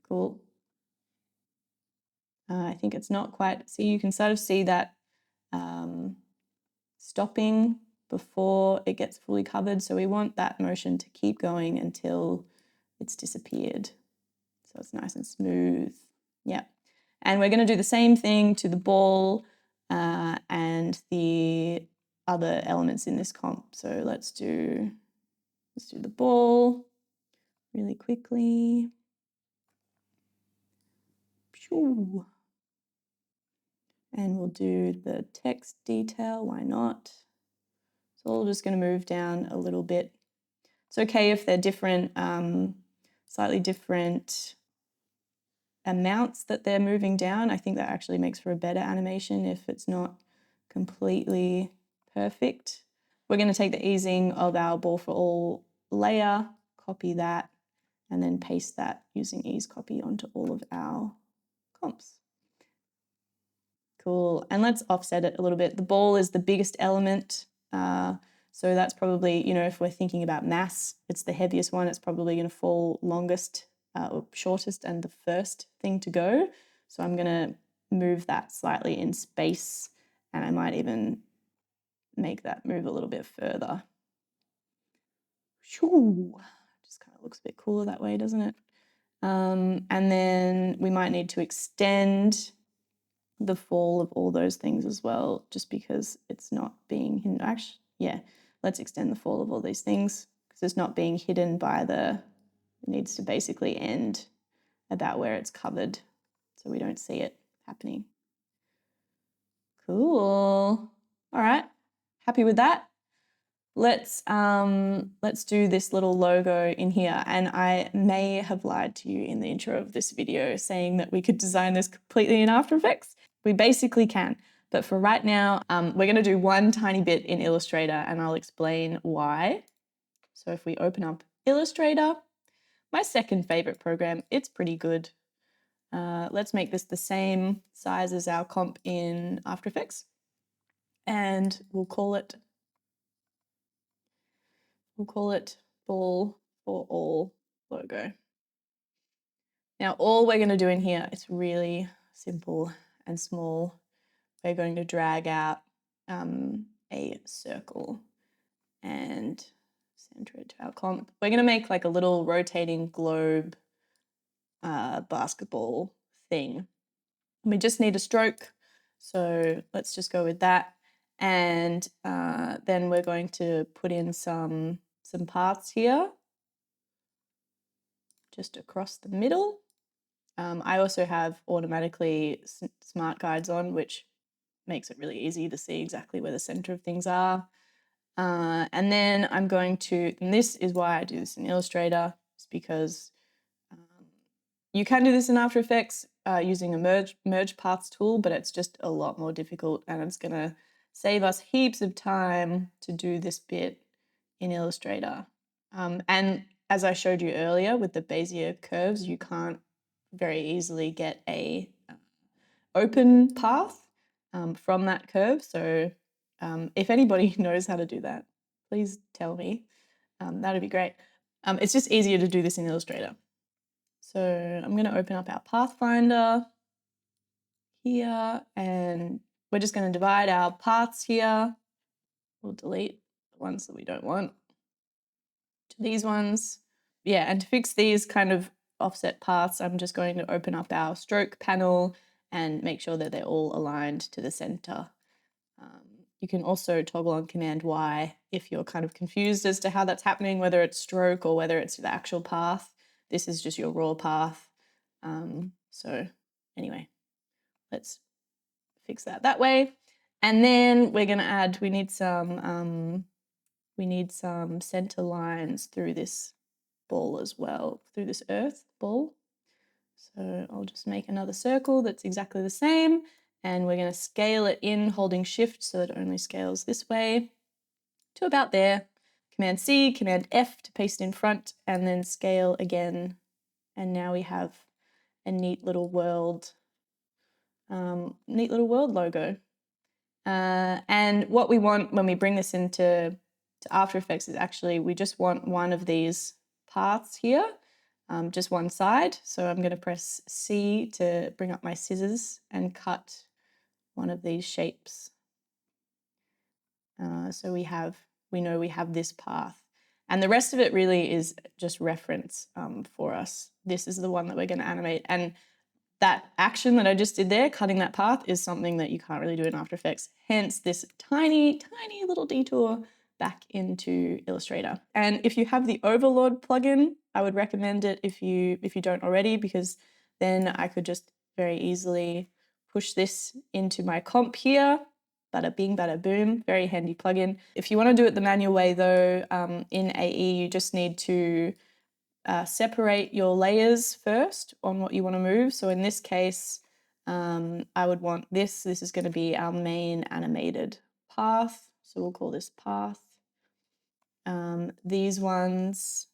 Cool. I think it's not quite, see, you can sort of see that stopping before it gets fully covered. So we want that motion to keep going until it's disappeared. So it's nice and smooth. Yeah. And we're going to do the same thing to the ball and the other elements in this comp. So let's do the ball really quickly. And we'll do the text detail, why not? So we're just going to move down a little bit. It's okay if they're different, slightly different amounts that they're moving down. I think that actually makes for a better animation if it's not completely perfect. We're going to take the easing of our ball for all layer, copy that, and then paste that using ease copy onto all of our comps. Cool. And let's offset it a little bit. The ball is the biggest element. So that's probably, if we're thinking about mass, it's the heaviest one. It's probably going to fall longest or shortest and the first thing to go. So I'm going to move that slightly in space, and I might even make that move a little bit further. Just kind of looks a bit cooler that way, doesn't it? And then we might need to extend the fall of all those things as well, just because it's not being hidden. Actually, yeah, let's extend the fall of all these things because it's not being hidden by it needs to basically end about where it's covered so we don't see it happening. Cool. All right, happy with that? Let's do this little logo in here. And I may have lied to you in the intro of this video saying that we could design this completely in After Effects. We basically can, but for right now, we're going to do one tiny bit in Illustrator and I'll explain why. So if we open up Illustrator, my second favorite program, it's pretty good. Let's make this the same size as our comp in After Effects, and we'll call it Ball for All logo. Now, all we're going to do in here is really simple and small. We're going to drag out a circle and center it to our comp. We're going to make like a little rotating globe basketball thing. We just need a stroke, so let's just go with that. And then we're going to put in some paths here, just across the middle. I also have automatically smart guides on, which makes it really easy to see exactly where the center of things are. And then I'm going to, and this is why I do this in Illustrator, it's because you can do this in After Effects using a merge paths tool, but it's just a lot more difficult, and it's going to save us heaps of time to do this bit in Illustrator. And as I showed you earlier with the Bezier curves, you can't very easily get a open path from that curve. So if anybody knows how to do that, please tell me. That would be great. It's just easier to do this in Illustrator. So I'm going to open up our Pathfinder here, and we're just going to divide our paths here. We'll delete the ones that we don't want to these ones. Yeah, and to fix these kind of offset paths, I'm just going to open up our stroke panel and make sure that they're all aligned to the center. You can also toggle on Command Y if you're kind of confused as to how that's happening, whether it's stroke or whether it's the actual path. This is just your raw path. So anyway, let's fix that way. And then we're going to add, we need some center lines through this ball as well, through this earth ball. So I'll just make another circle that's exactly the same, and we're going to scale it in holding shift so that it only scales this way to about there. Command C, Command F to paste in front, and then scale again. And now we have a neat little world logo. And what we want when we bring this into After Effects is actually we just want one of these paths here, just one side. So I'm going to press C to bring up my scissors and cut one of these shapes. So we know we have this path. And the rest of it really is just reference for us. This is the one that we're going to animate. And that action that I just did there, cutting that path, is something that you can't really do in After Effects. Hence this tiny, tiny little detour back into Illustrator. And if you have the Overlord plugin, I would recommend it if you don't already, because then I could just very easily push this into my comp here. Bada bing, bada boom, very handy plugin. If you want to do it the manual way though, in AE, you just need to separate your layers first on what you want to move. So in this case, I would want this. This is going to be our main animated path. So we'll call this path. These ones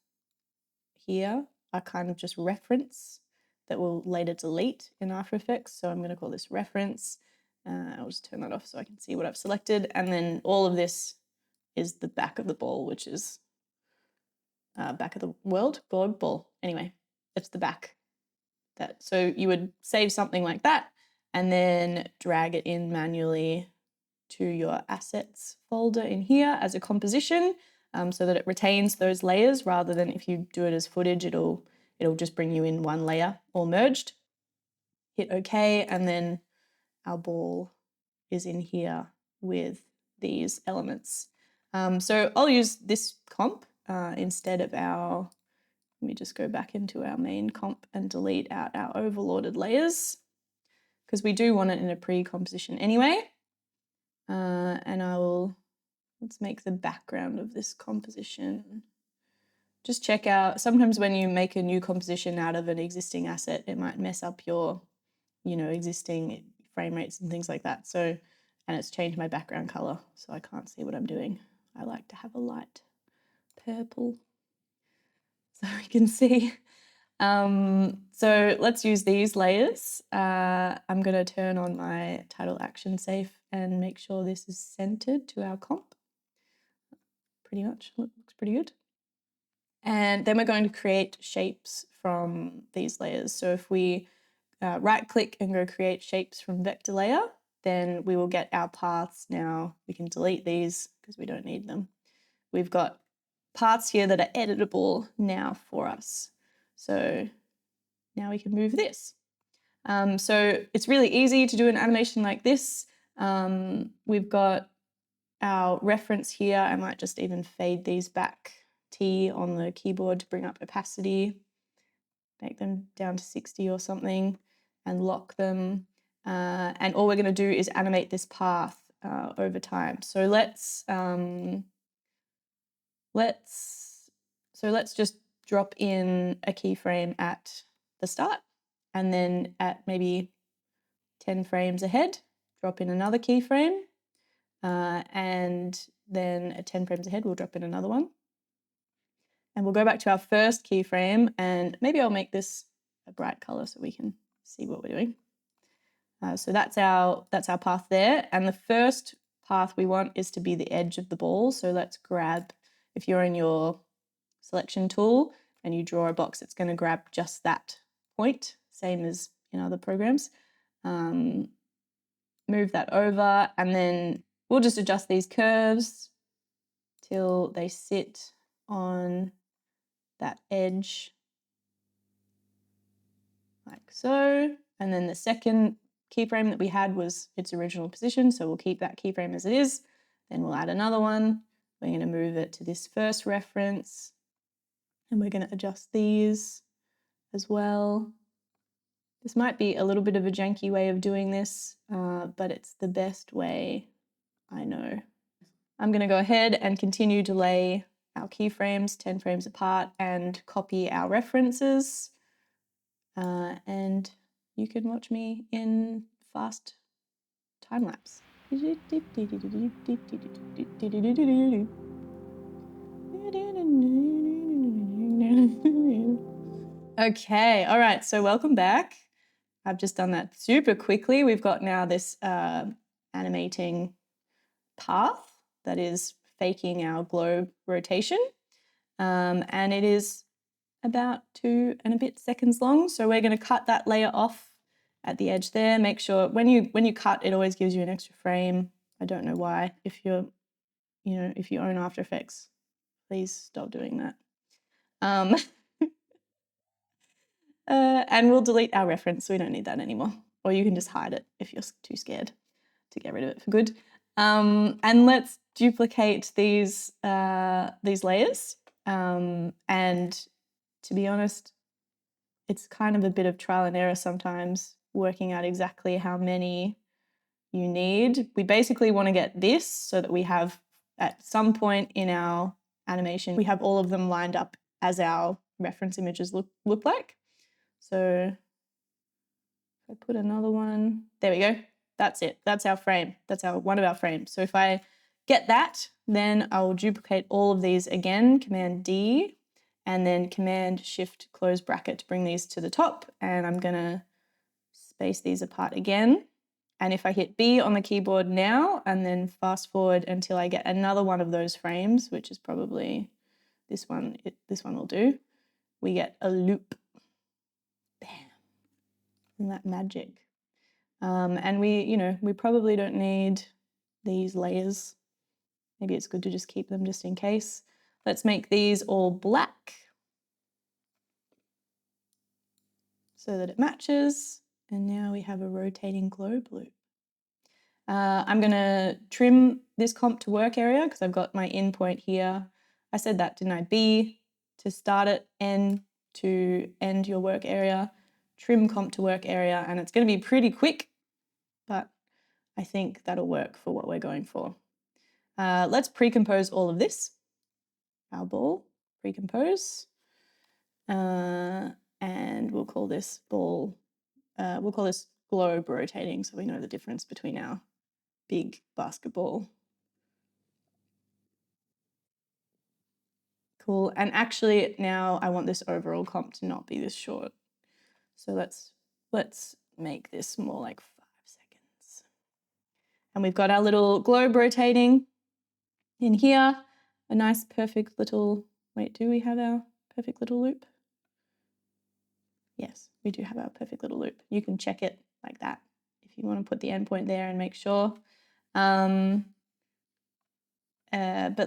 here are kind of just reference that we'll later delete in After Effects. So I'm going to call this reference. I'll just turn that off so I can see what I've selected. And then all of this is the back of the ball, which is back of the world, globe ball. Anyway, it's the back. So you would save something like that and then drag it in manually to your assets folder in here as a composition, so that it retains those layers, rather than if you do it as footage, it'll just bring you in one layer all merged. Hit OK, and then our ball is in here with these elements. So I'll use this comp instead of our, let me just go back into our main comp and delete out our overloaded layers, because we do want it in a pre-composition anyway. And let's make the background of this composition. Just check out, sometimes when you make a new composition out of an existing asset, it might mess up your, existing frame rates and things like that. So, and it's changed my background color, so I can't see what I'm doing. I like to have a light purple so we can see. So let's use these layers. I'm going to turn on my title action safe and make sure this is centered to our comp. Pretty much, looks pretty good. And then we're going to create shapes from these layers. So if we right click and go create shapes from vector layer, then we will get our paths. Now we can delete these because we don't need them. We've got paths here that are editable now for us. So now we can move this. So it's really easy to do an animation like this. We've got our reference here. I might just even fade these back, T on the keyboard to bring up opacity, make them down to 60 or something, and lock them. And all we're going to do is animate this path over time. So let's just drop in a keyframe at the start, and then at maybe 10 frames ahead, drop in another keyframe, and then at 10 frames ahead, we'll drop in another one. And we'll go back to our first keyframe, and maybe I'll make this a bright color so we can see what we're doing. So that's our path there. And the first path we want is to be the edge of the ball. So let's grab, if you're in your selection tool and you draw a box, it's going to grab just that point, same as in other programs. Move that over, and then we'll just adjust these curves till they sit on that edge like so. And then the second keyframe that we had was its original position, so we'll keep that keyframe as it is. Then we'll add another one. We're going to move it to this first reference, and we're going to adjust these as well. This might be a little bit of a janky way of doing this, but it's the best way I know. I'm going to go ahead and continue to lay our keyframes 10 frames apart and copy our references. And you can watch me in fast time lapse. Okay, all right, so welcome back. I've just done that super quickly. We've got now this animating path that is faking our globe rotation. And it is about 2 and a bit seconds long. So we're going to cut that layer off at the edge there. Make sure when you cut, it always gives you an extra frame. I don't know why. If you're, if you own After Effects, please stop doing that. And we'll delete our reference, so we don't need that anymore. Or you can just hide it if you're too scared to get rid of it for good. And let's duplicate these layers. And to be honest, it's kind of a bit of trial and error sometimes, working out exactly how many you need. We basically want to get this so that we have, at some point in our animation, we have all of them lined up as our reference images look like. So if I put another one, there we go. That's it. That's our frame. That's one of our frames. So if I get that, then I'll duplicate all of these again, Command D, and then Command Shift close bracket to bring these to the top. And I'm going to space these apart again. And if I hit B on the keyboard now and then fast forward until I get another one of those frames, which is probably this one, this one will do, we get a loop. Bam. Isn't that magic? And we probably don't need these layers. Maybe it's good to just keep them just in case. Let's make these all black so that it matches. And now we have a rotating globe loop. I'm going to trim this comp to work area because I've got my in point here. I said that, didn't I? B to start it, N to end your work area, trim comp to work area, and it's going to be pretty quick, but I think that'll work for what we're going for. Let's pre-compose all of this. Our ball, pre-compose. And we'll call this ball, we'll call this globe rotating so we know the difference between our big basketball. Cool. And actually now I want this overall comp to not be this short. So let's make this more like 5 seconds. And we've got our little globe rotating in here. A nice perfect little, wait, do we have our perfect little loop? Yes, we do have our perfect little loop. You can check it like that if you want to put the endpoint there and make sure. But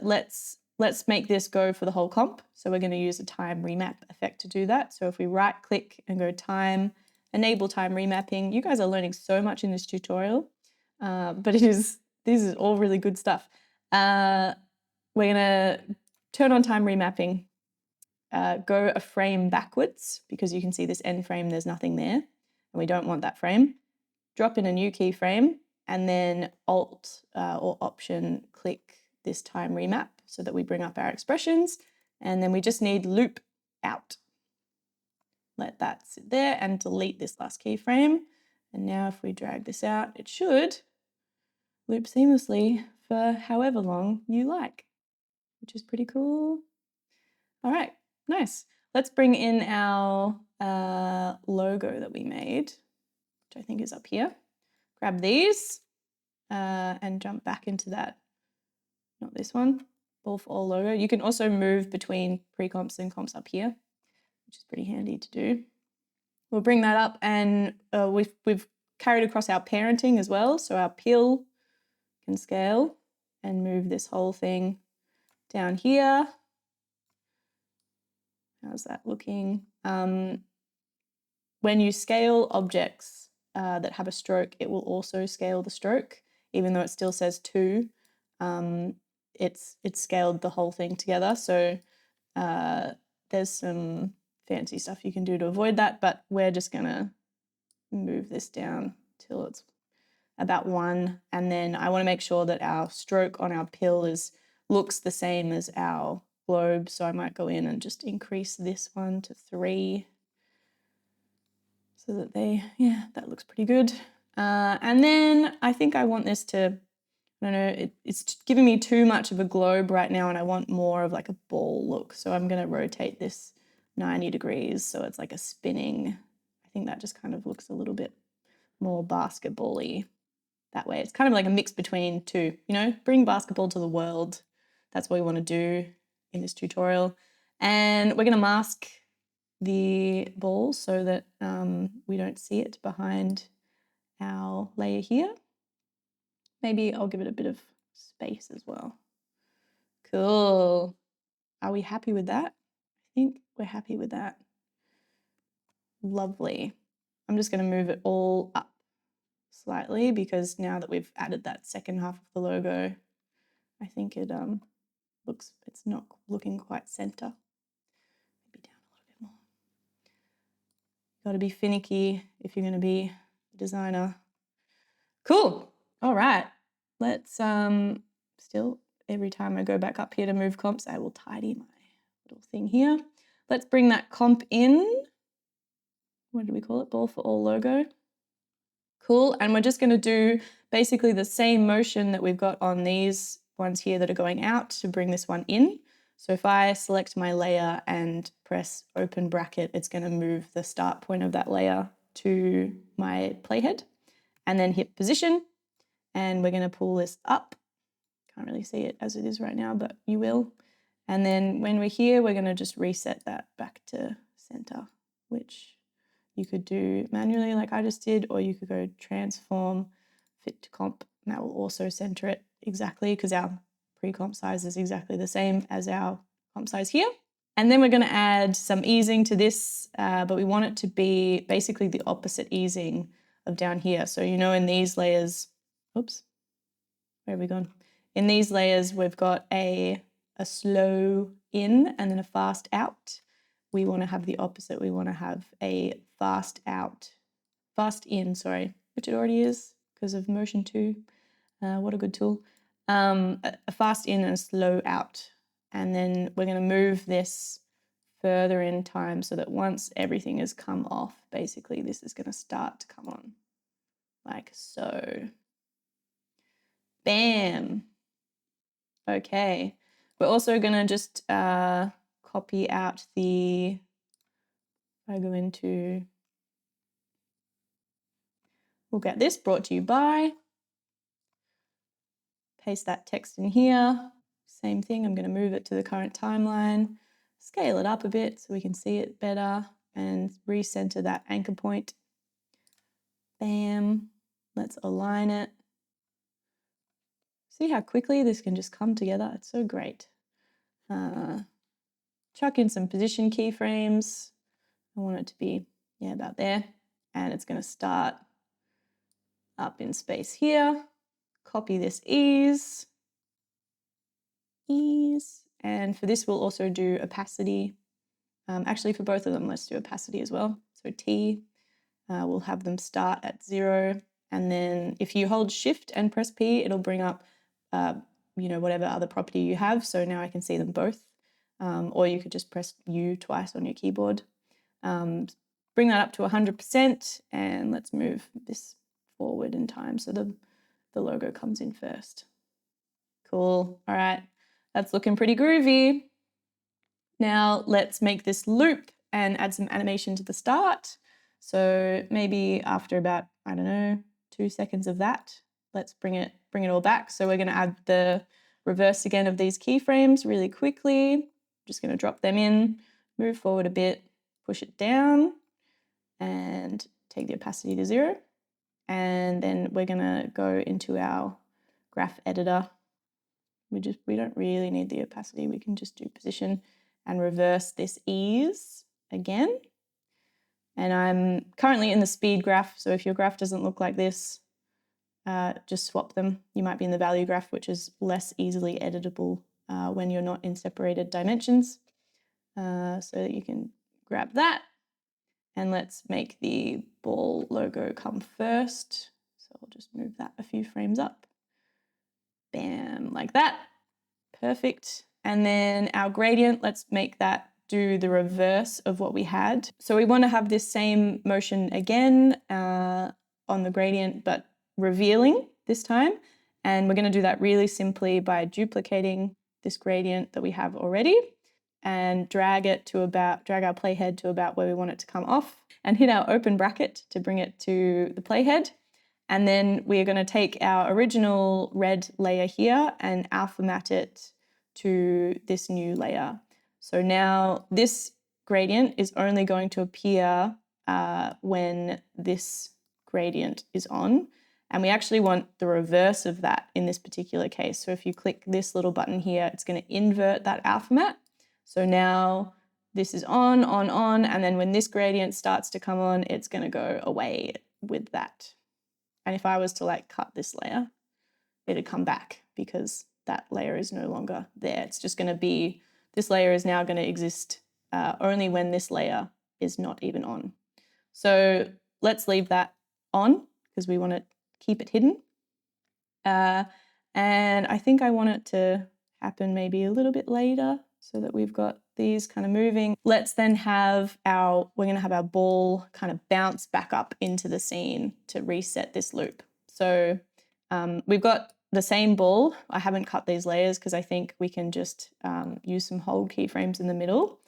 let's make this go for the whole comp. So we're going to use a time remap effect to do that. So if we right click and go time, enable time remapping, you guys are learning so much in this tutorial, but this is all really good stuff. We're going to turn on time remapping, go a frame backwards because you can see this end frame, there's nothing there, and we don't want that frame. Drop in a new keyframe and then Alt or Option click this time remap so that we bring up our expressions, and then we just need loop out. Let that sit there and delete this last keyframe. And now if we drag this out, it should loop seamlessly for however long you like, which is pretty cool. All right, nice. Let's bring in our logo that we made, which I think is up here. Grab these and jump back into that, not this one, Ball for All logo. You can also move between pre-comps and comps up here, which is pretty handy to do. We'll bring that up, and we've carried across our parenting as well. So our pill can scale and move this whole thing down here. How's that looking? When you scale objects that have a stroke, it will also scale the stroke, even though it still says 2. It's scaled the whole thing together. So there's some fancy stuff you can do to avoid that, but we're just gonna move this down till it's about 1. And then I want to make sure that our stroke on our pill looks the same as our globe. So I might go in and just increase this one to 3 so that that looks pretty good. And then I think I want this to, I don't know, it's giving me too much of a globe right now and I want more of like a ball look. So I'm going to rotate this 90 degrees so it's like a spinning. I think that just kind of looks a little bit more basketball-y that way. It's kind of like a mix between two, you know, bring basketball to the world. That's what we want to do in this tutorial. And we're going to mask the ball so that we don't see it behind our layer here. Maybe I'll give it a bit of space as well. Cool. Are we happy with that? I think we're happy with that. Lovely. I'm just going to move it all up slightly because now that we've added that second half of the logo, I think it it's not looking quite center. Maybe down a little bit more. Got to be finicky if you're going to be a designer. Cool. All right. Let's still every time I go back up here to move comps, I will tidy my little thing here. Let's bring that comp in. What do we call it? Ball for all logo. Cool. And we're just going to do basically the same motion that we've got on these ones here that are going out to bring this one in. So if I select my layer and press open bracket, it's going to move the start point of that layer to my playhead and then hit position. And we're going to pull this up. Can't really see it as it is right now, but you will. And then when we're here, we're going to just reset that back to center, which you could do manually like I just did, or you could go transform, fit to comp, and that will also center it exactly because our pre-comp size is exactly the same as our comp size here. And then we're going to add some easing to this, but we want it to be basically the opposite easing of down here. So, you know, in these layers, oops, where have we gone? In these layers, we've got a slow in and then a fast out. We want to have the opposite. We want to have a fast out, fast in, sorry, which it already is because of motion 2. What a good tool. A fast in and a slow out. And then we're going to move this further in time so that once everything has come off, basically this is going to start to come on like so. Bam. Okay. We're also going to just copy out the, I go into, we'll get this brought to you by, paste that text in here. Same thing, I'm going to move it to the current timeline, scale it up a bit so we can see it better and recenter that anchor point. Bam. Let's align it. See how quickly this can just come together? It's so great. Chuck in some position keyframes. I want it to be, yeah, about there. And it's going to start up in space here. Copy this ease. And for this, we'll also do opacity. Actually, for both of them, let's do opacity as well. So T, we'll have them start at 0. And then if you hold Shift and press P, it'll bring up, you know, whatever other property you have. So now I can see them both. Or you could just press U twice on your keyboard. Bring that up to 100% and let's move this forward in time so the logo comes in first. Cool. All right. That's looking pretty groovy. Now let's make this loop and add some animation to the start. So maybe after about, I don't know, 2 seconds of that, let's bring it all back. So we're going to add the reverse again of these keyframes really quickly. Just going to drop them in, move forward a bit, push it down, and take the opacity to 0. And then we're going to go into our graph editor. We don't really need the opacity. We can just do position and reverse this ease again. And I'm currently in the speed graph. So if your graph doesn't look like this, just swap them. You might be in the value graph, which is less easily editable when you're not in separated dimensions. So that you can grab that. And let's make the ball logo come first. So I'll just move that a few frames up. Bam, like that. Perfect. And then our gradient, let's make that do the reverse of what we had. So we want to have this same motion again, on the gradient, but revealing this time. And we're going to do that really simply by duplicating this gradient that we have already and drag our playhead to about where we want it to come off, and hit our open bracket to bring it to the playhead. And then we are going to take our original red layer here and alpha matte it to this new layer. So now this gradient is only going to appear when this gradient is on. And we actually want the reverse of that in this particular case. So if you click this little button here, it's going to invert that alpha matte. So now this is on, and then when this gradient starts to come on, it's going to go away with that. And if I was to like cut this layer, it'd come back because that layer is no longer there. It's just going to be, this layer is now going to exist only when this layer is not even on. So let's leave that on because we want to keep it hidden. And I think I want it to happen maybe a little bit later so that we've got these kind of moving. Let's then have we're going to have our ball kind of bounce back up into the scene to reset this loop. So we've got the same ball. I haven't cut these layers because I think we can just use some hold keyframes in the middle.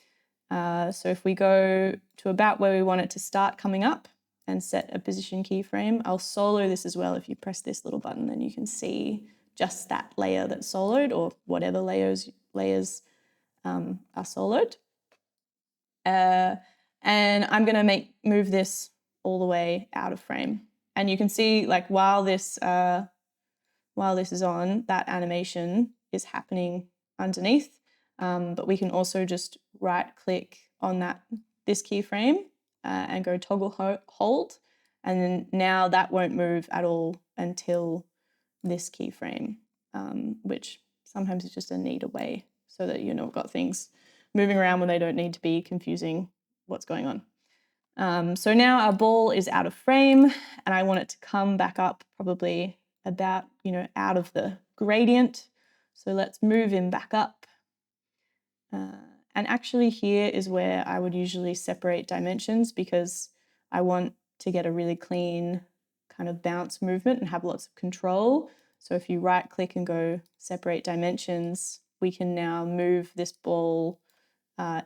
So if we go to about where we want it to start coming up and set a position keyframe, I'll solo this as well. If you press this little button, then you can see just that layer that's soloed, or whatever layers are soloed. And I'm going to move this all the way out of frame. And you can see, like, while this is on, that animation is happening underneath. But we can also just right click on this keyframe and go toggle hold. And then now that won't move at all until this keyframe, which sometimes is just a neater way so that you've not got things moving around when they don't need to be, confusing what's going on. So now our ball is out of frame and I want it to come back up probably about, out of the gradient. So let's move him back up. And actually here is where I would usually separate dimensions because I want to get a really clean kind of bounce movement and have lots of control. So if you right click and go separate dimensions, we can now move this ball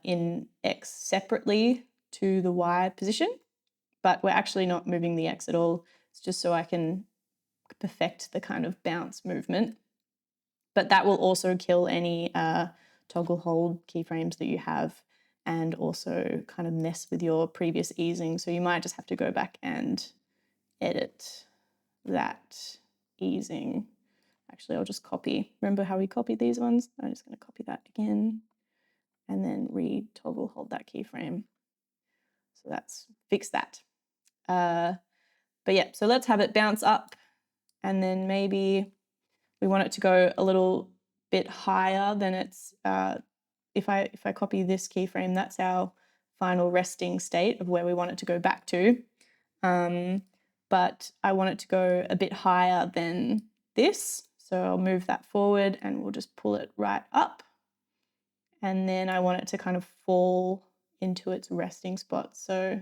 in X separately to the Y position, but we're actually not moving the X at all. It's just so I can perfect the kind of bounce movement. But that will also kill any toggle hold keyframes that you have and also kind of mess with your previous easing. So you might just have to go back and edit that easing. Actually, I'll just copy. Remember how we copied these ones? I'm just going to copy that again and then re-toggle hold that keyframe. So that's fix that. But yeah, so let's have it bounce up and then maybe we want it to go a little bit higher than it's, if I copy this keyframe, that's our final resting state of where we want it to go back to. But I want it to go a bit higher than this. So I'll move that forward and we'll just pull it right up. And then I want it to kind of fall into its resting spot. So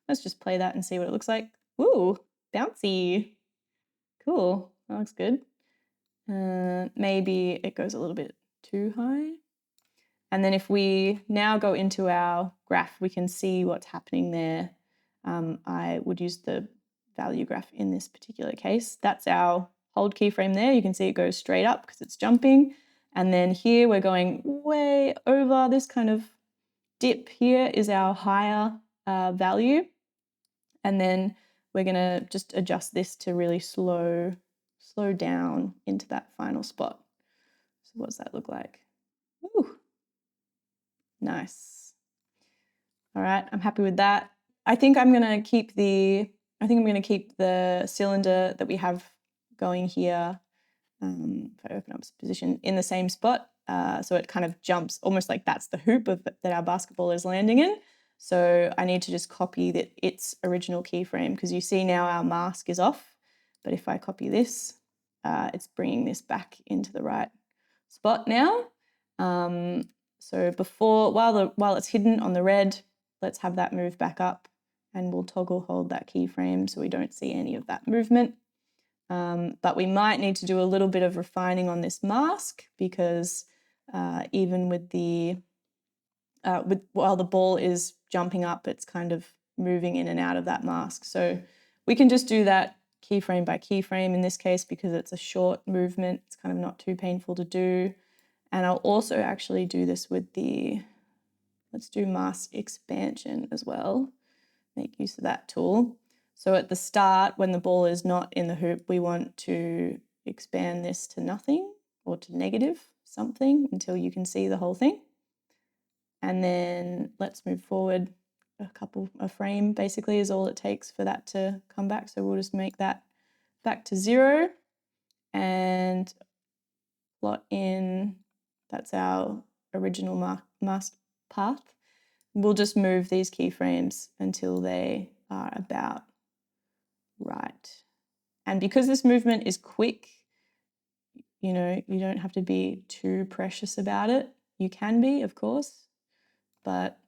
let's just play that and see what it looks like. Ooh, bouncy. Cool, that looks good. Maybe it goes a little bit too high. And then if we now go into our graph, we can see what's happening there. I would use the value graph in this particular case. That's our hold keyframe there. You can see it goes straight up because it's jumping. And then here we're going way over. This kind of dip here is our higher value. And then we're going to just adjust this to really slow down into that final spot. So what does that look like? Ooh, nice. All right, I'm happy with that. I think I'm going to keep the cylinder that we have going here. If I open up its position in the same spot, so it kind of jumps almost like that's the hoop that our basketball is landing in. So I need to just copy its original keyframe because you see now our mask is off. But if I copy this, it's bringing this back into the right spot now. So while it's hidden on the red, let's have that move back up and we'll toggle hold that keyframe so we don't see any of that movement. But we might need to do a little bit of refining on this mask because even with the while the ball is jumping up, it's kind of moving in and out of that mask. So we can just do that keyframe by keyframe in this case because it's a short movement. It's kind of not too painful to do. And I'll also actually do this with the, let's do mask expansion as well. Make use of that tool. So at the start, when the ball is not in the hoop, we want to expand this to nothing or to negative something until you can see the whole thing. And then let's move forward a frame basically is all it takes for that to come back. So we'll just make that back to 0 and plot in, that's our original mask path. We'll just move these keyframes until they are about right. And because this movement is quick, you know, you don't have to be too precious about it. You can be, of course, but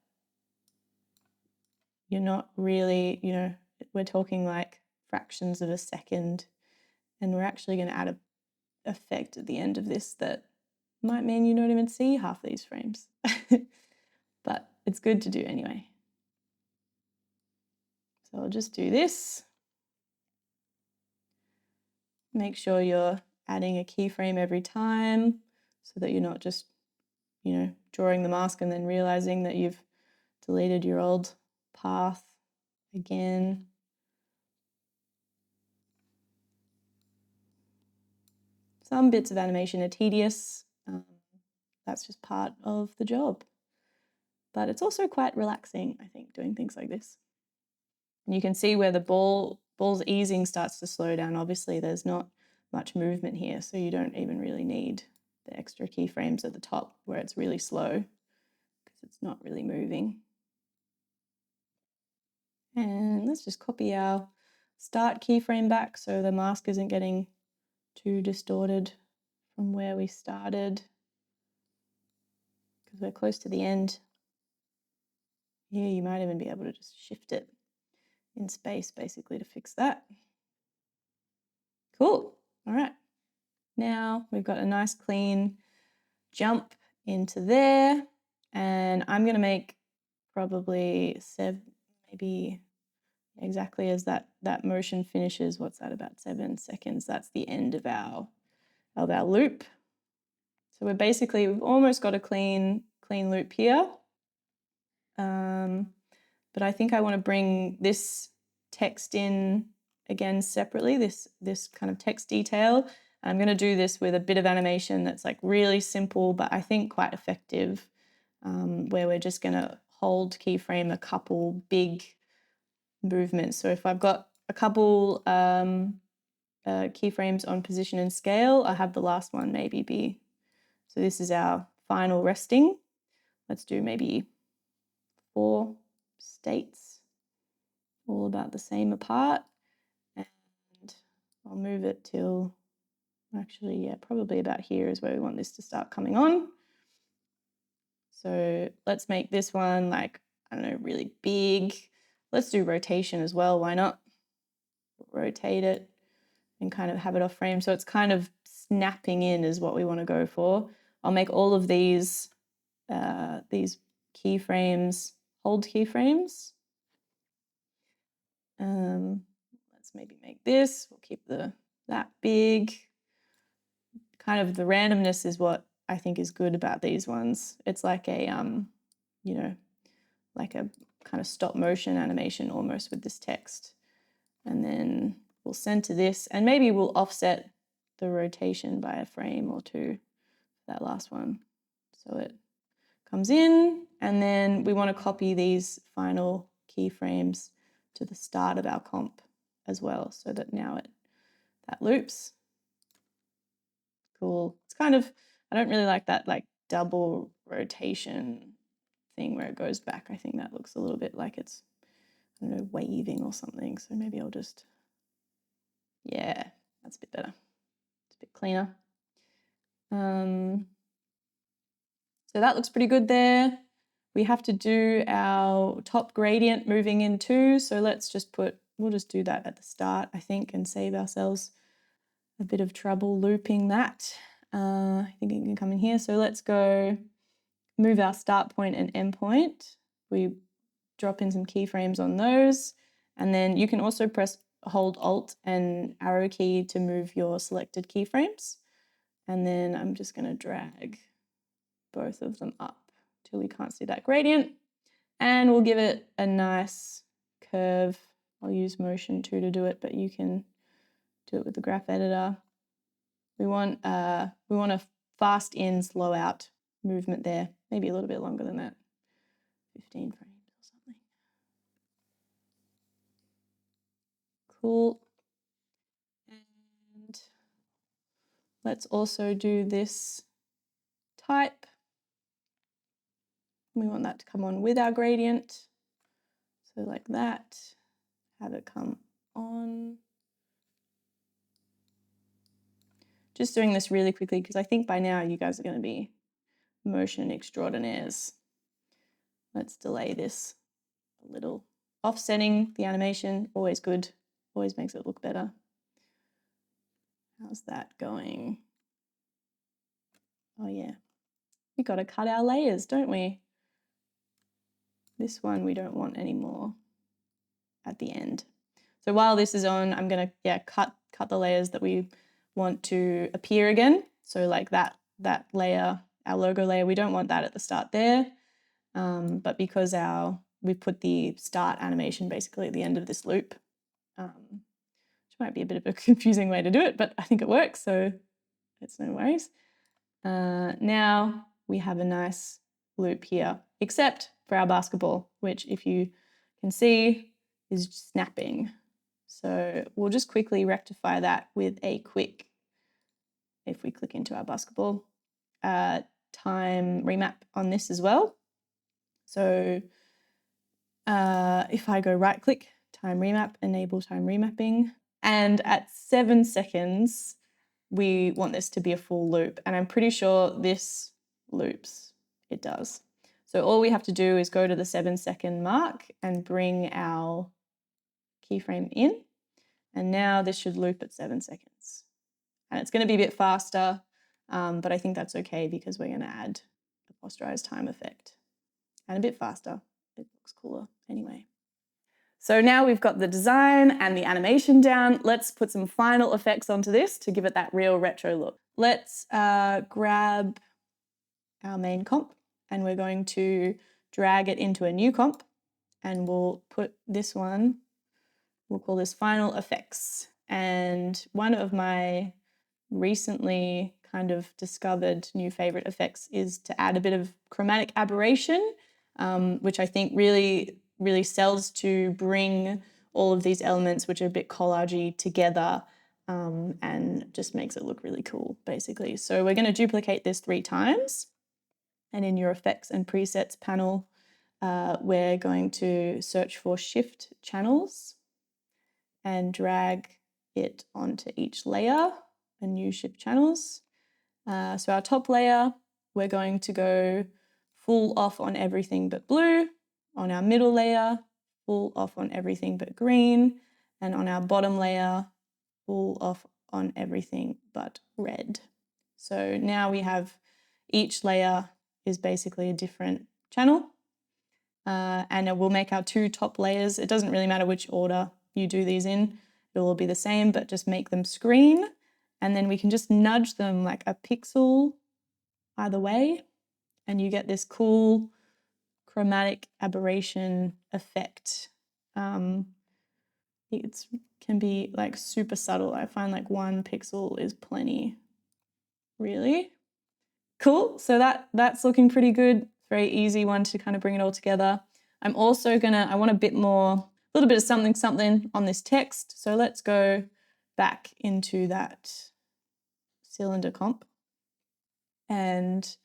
you're not really, you know, we're talking like fractions of a second, and we're actually going to add an effect at the end of this that might mean you don't even see half these frames. But it's good to do anyway. So I'll just do this. Make sure you're adding a keyframe every time so that you're not just, you know, drawing the mask and then realizing that you've deleted your old path again. Some bits of animation are tedious. That's just part of the job. But it's also quite relaxing, I think, doing things like this. And you can see where the ball's easing starts to slow down. Obviously, there's not much movement here, so you don't even really need the extra keyframes at the top where it's really slow because it's not really moving. And let's just copy our start keyframe back so the mask isn't getting too distorted from where we started because we're close to the end. Here, you might even be able to just shift it in space basically to fix that. Cool. All right. Now we've got a nice clean jump into there, and I'm going to make probably maybe exactly as that motion finishes. What's that, about 7 seconds? That's the end of our loop. So we've almost got a clean loop here. But I think I want to bring this text in again separately, this kind of text detail. I'm going to do this with a bit of animation that's like really simple, but I think quite effective, where we're just going to hold keyframe a couple big movements. So if I've got a couple keyframes on position and scale, I have the last one maybe be, so this is our final resting. Let's do maybe 4 states, all about the same apart. And I'll move it till, actually, yeah, probably about here is where we want this to start coming on. So let's make this one like, I don't know, really big. Let's do rotation as well, why not? Rotate it and kind of have it off frame. So it's kind of snapping in is what we want to go for. I'll make all of these keyframes hold keyframes. Let's maybe make this, we'll keep that big. Kind of the randomness is what I think is good about these ones. It's like a, you know, like a kind of stop motion animation almost with this text. And then we'll center this and maybe we'll offset the rotation by a frame or 2 for that last one. So it comes in, and then we want to copy these final keyframes to the start of our comp as well, so that now that loops. Cool. It's kind of, I don't really like that like double rotation thing where it goes back. I think that looks a little bit like it's, I don't know, waving or something. So maybe I'll just, yeah, that's a bit better. It's a bit cleaner. So that looks pretty good there. We have to do our top gradient moving in too. So let's just we'll just do that at the start, I think, and save ourselves a bit of trouble looping that. I think it can come in here. So let's go move our start point and end point. We drop in some keyframes on those. And then you can also hold Alt and arrow key to move your selected keyframes. And then I'm just going to drag both of them up till we can't see that gradient. And we'll give it a nice curve. I'll use motion too to do it, but you can do it with the graph editor. We want a fast in, slow out movement there. Maybe a little bit longer than that. 15 frames or something. Cool. And let's also do this type. We want that to come on with our gradient. So like that, have it come on. Just doing this really quickly because I think by now you guys are going to be motion extraordinaires. Let's delay this a little. Offsetting the animation, always good, always makes it look better. How's that going? Oh yeah, we got to cut our layers, don't we? This one we don't want anymore at the end. So while this is on, I'm going to cut the layers that we want to appear again. So like that layer, our logo layer, we don't want that at the start there. But because we put the start animation basically at the end of this loop, which might be a bit of a confusing way to do it, but I think it works, so it's no worries. Now we have a nice loop here, except for our basketball, which if you can see is snapping. So we'll just quickly rectify that with a quick, if we click into our basketball, time remap on this as well. So if I go right click, time remap, enable time remapping, and at 7 seconds, we want this to be a full loop. And I'm pretty sure this loops, it does. So all we have to do is go to the 7-second mark and bring our keyframe in. And now this should loop at 7 seconds. And it's going to be a bit faster, but I think that's okay because we're going to add a posterized time effect. And a bit faster. It looks cooler anyway. So now we've got the design and the animation down. Let's put some final effects onto this to give it that real retro look. Let's grab our main comp and we're going to drag it into a new comp and we'll put this one, we'll call this final effects. And one of my recently kind of discovered new favorite effects is to add a bit of chromatic aberration, which I think really sells to bring all of these elements, which are a bit collagey, together and just makes it look really cool, basically. So we're going to duplicate this 3 times. And in your effects and presets panel, we're going to search for shift channels and drag it onto each layer, a new shift channels. So our top layer, we're going to go full off on everything but blue. On our middle layer, full off on everything but green. And on our bottom layer, full off on everything but red. So now we have each layer is basically a different channel. And it will make our 2 top layers. It doesn't really matter which order you do these in. It'll all be the same, but just make them screen. And then we can just nudge them like a pixel either way. And you get this cool chromatic aberration effect. It can be like super subtle. I find like 1 pixel is plenty, really. Cool, so that's looking pretty good. Very easy one to kind of bring it all together. I'm also I want a little bit of something on this text. So let's go back into that cylinder comp and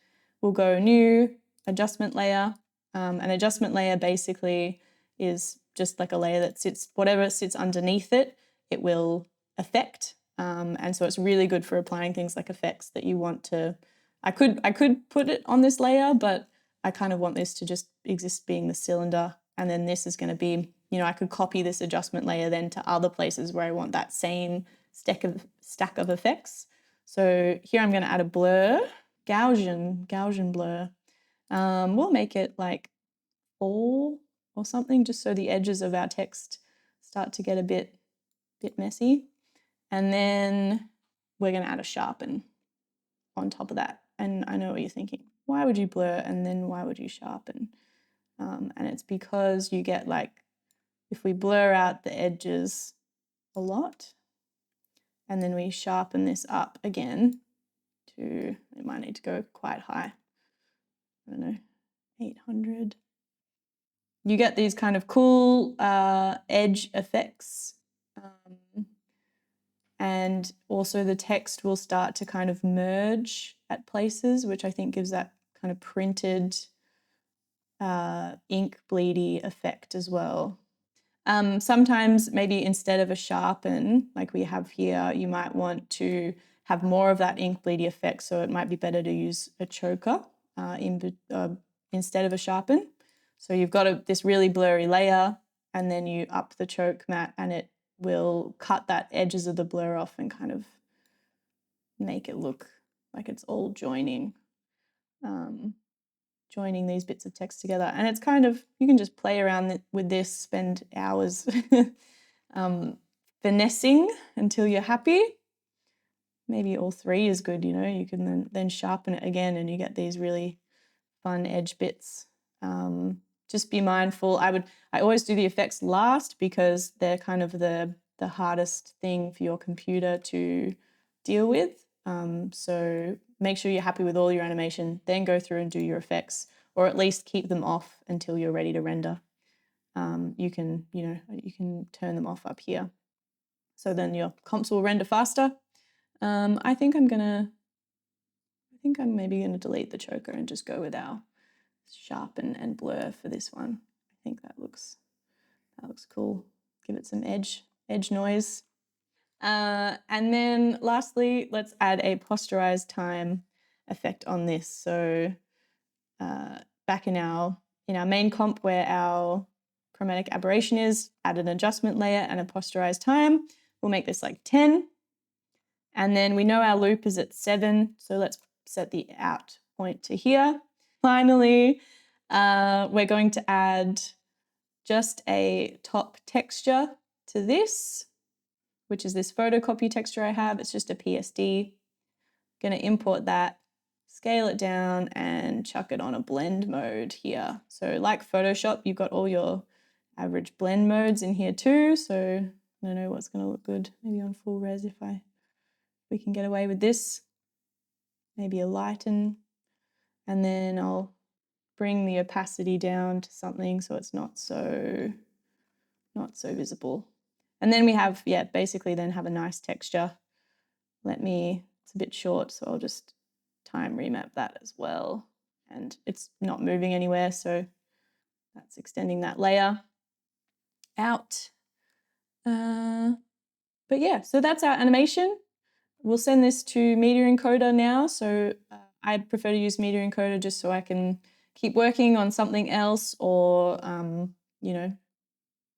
we'll go new adjustment layer. An adjustment layer basically is just like a layer that whatever sits underneath it, it will affect. And so it's really good for applying things like effects that you want to. I could put it on this layer, but I kind of want this to just exist being the cylinder. And then this is going to be, you know, I could copy this adjustment layer then to other places where I want that same stack of effects. So here I'm going to add a blur, Gaussian blur. We'll make it like 4 or something, just so the edges of our text start to get a bit messy. And then we're going to add a sharpen on top of that. And I know what you're thinking. Why would you blur and then why would you sharpen? And it's because you get like, if we blur out the edges a lot and then we sharpen this up again to, it might need to go quite high. I don't know, 800. You get these kind of cool edge effects. And also the text will start to kind of merge at places, which I think gives that kind of printed ink bleedy effect as well. Sometimes maybe instead of a sharpen, like we have here, you might want to have more of that ink bleedy effect. So it might be better to use a choker instead of a sharpen. So you've got this really blurry layer and then you up the choke mat and it will cut that edges of the blur off and kind of make it look like it's all joining these bits of text together. And it's kind of, you can just play around with this, spend hours finessing until you're happy. Maybe all 3 is good, you know, you can then sharpen it again and you get these really fun edge bits. Just be mindful. I always do the effects last because they're kind of the hardest thing for your computer to deal with. So make sure you're happy with all your animation, then go through and do your effects, or at least keep them off until you're ready to render. You can turn them off up here. So then your comps will render faster. I think I'm maybe gonna delete the choker and just go with our sharpen and blur for this one. I think that looks cool. Give it some edge noise. And then lastly, let's add a posterized time effect on this. So back in our main comp where our chromatic aberration is, add an adjustment layer and a posterized time. We'll make this like 10. And then we know our loop is at 7. So let's set the out point to here. Finally, we're going to add just a top texture to this, which is this photocopy texture I have. It's just a PSD. Going to import that, scale it down and chuck it on a blend mode here. So like Photoshop, you've got all your average blend modes in here too. So I don't know what's going to look good. Maybe on full res if we can get away with this. Maybe a lighten. And then I'll bring the opacity down to something so it's not so visible. And then we have, basically then have a nice texture. It's a bit short, so I'll just time remap that as well. And it's not moving anywhere, so that's extending that layer out. But yeah, so that's our animation. We'll send this to Media Encoder now. So I prefer to use Media Encoder just so I can keep working on something else or,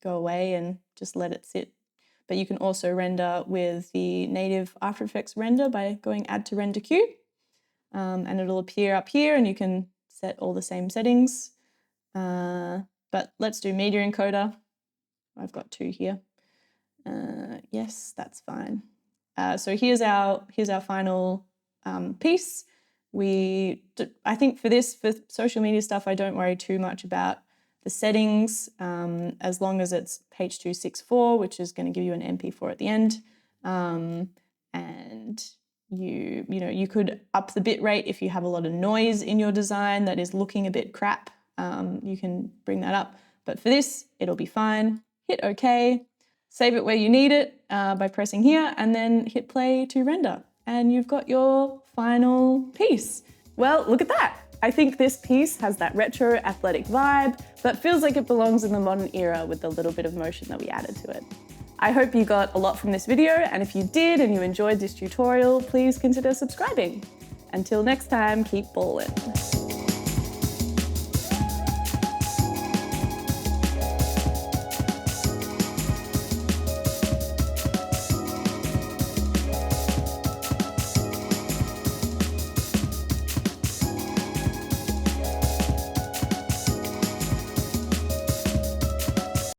go away and just let it sit. But you can also render with the native After Effects render by going add to render queue. And it'll appear up here and you can set all the same settings. But let's do Media Encoder. I've got 2 here. Yes, that's fine. So here's our final piece. I think for social media stuff, I don't worry too much about the settings, as long as it's H.264, which is going to give you an MP4 at the end. And you could up the bit rate if you have a lot of noise in your design that is looking a bit crap. You can bring that up. But for this, it'll be fine. Hit OK. Save it where you need it by pressing here and then hit play to render. And you've got your final piece. Well, look at that. I think this piece has that retro athletic vibe, but feels like it belongs in the modern era with the little bit of motion that we added to it. I hope you got a lot from this video, and if you did and you enjoyed this tutorial, please consider subscribing. Until next time, keep ballin'.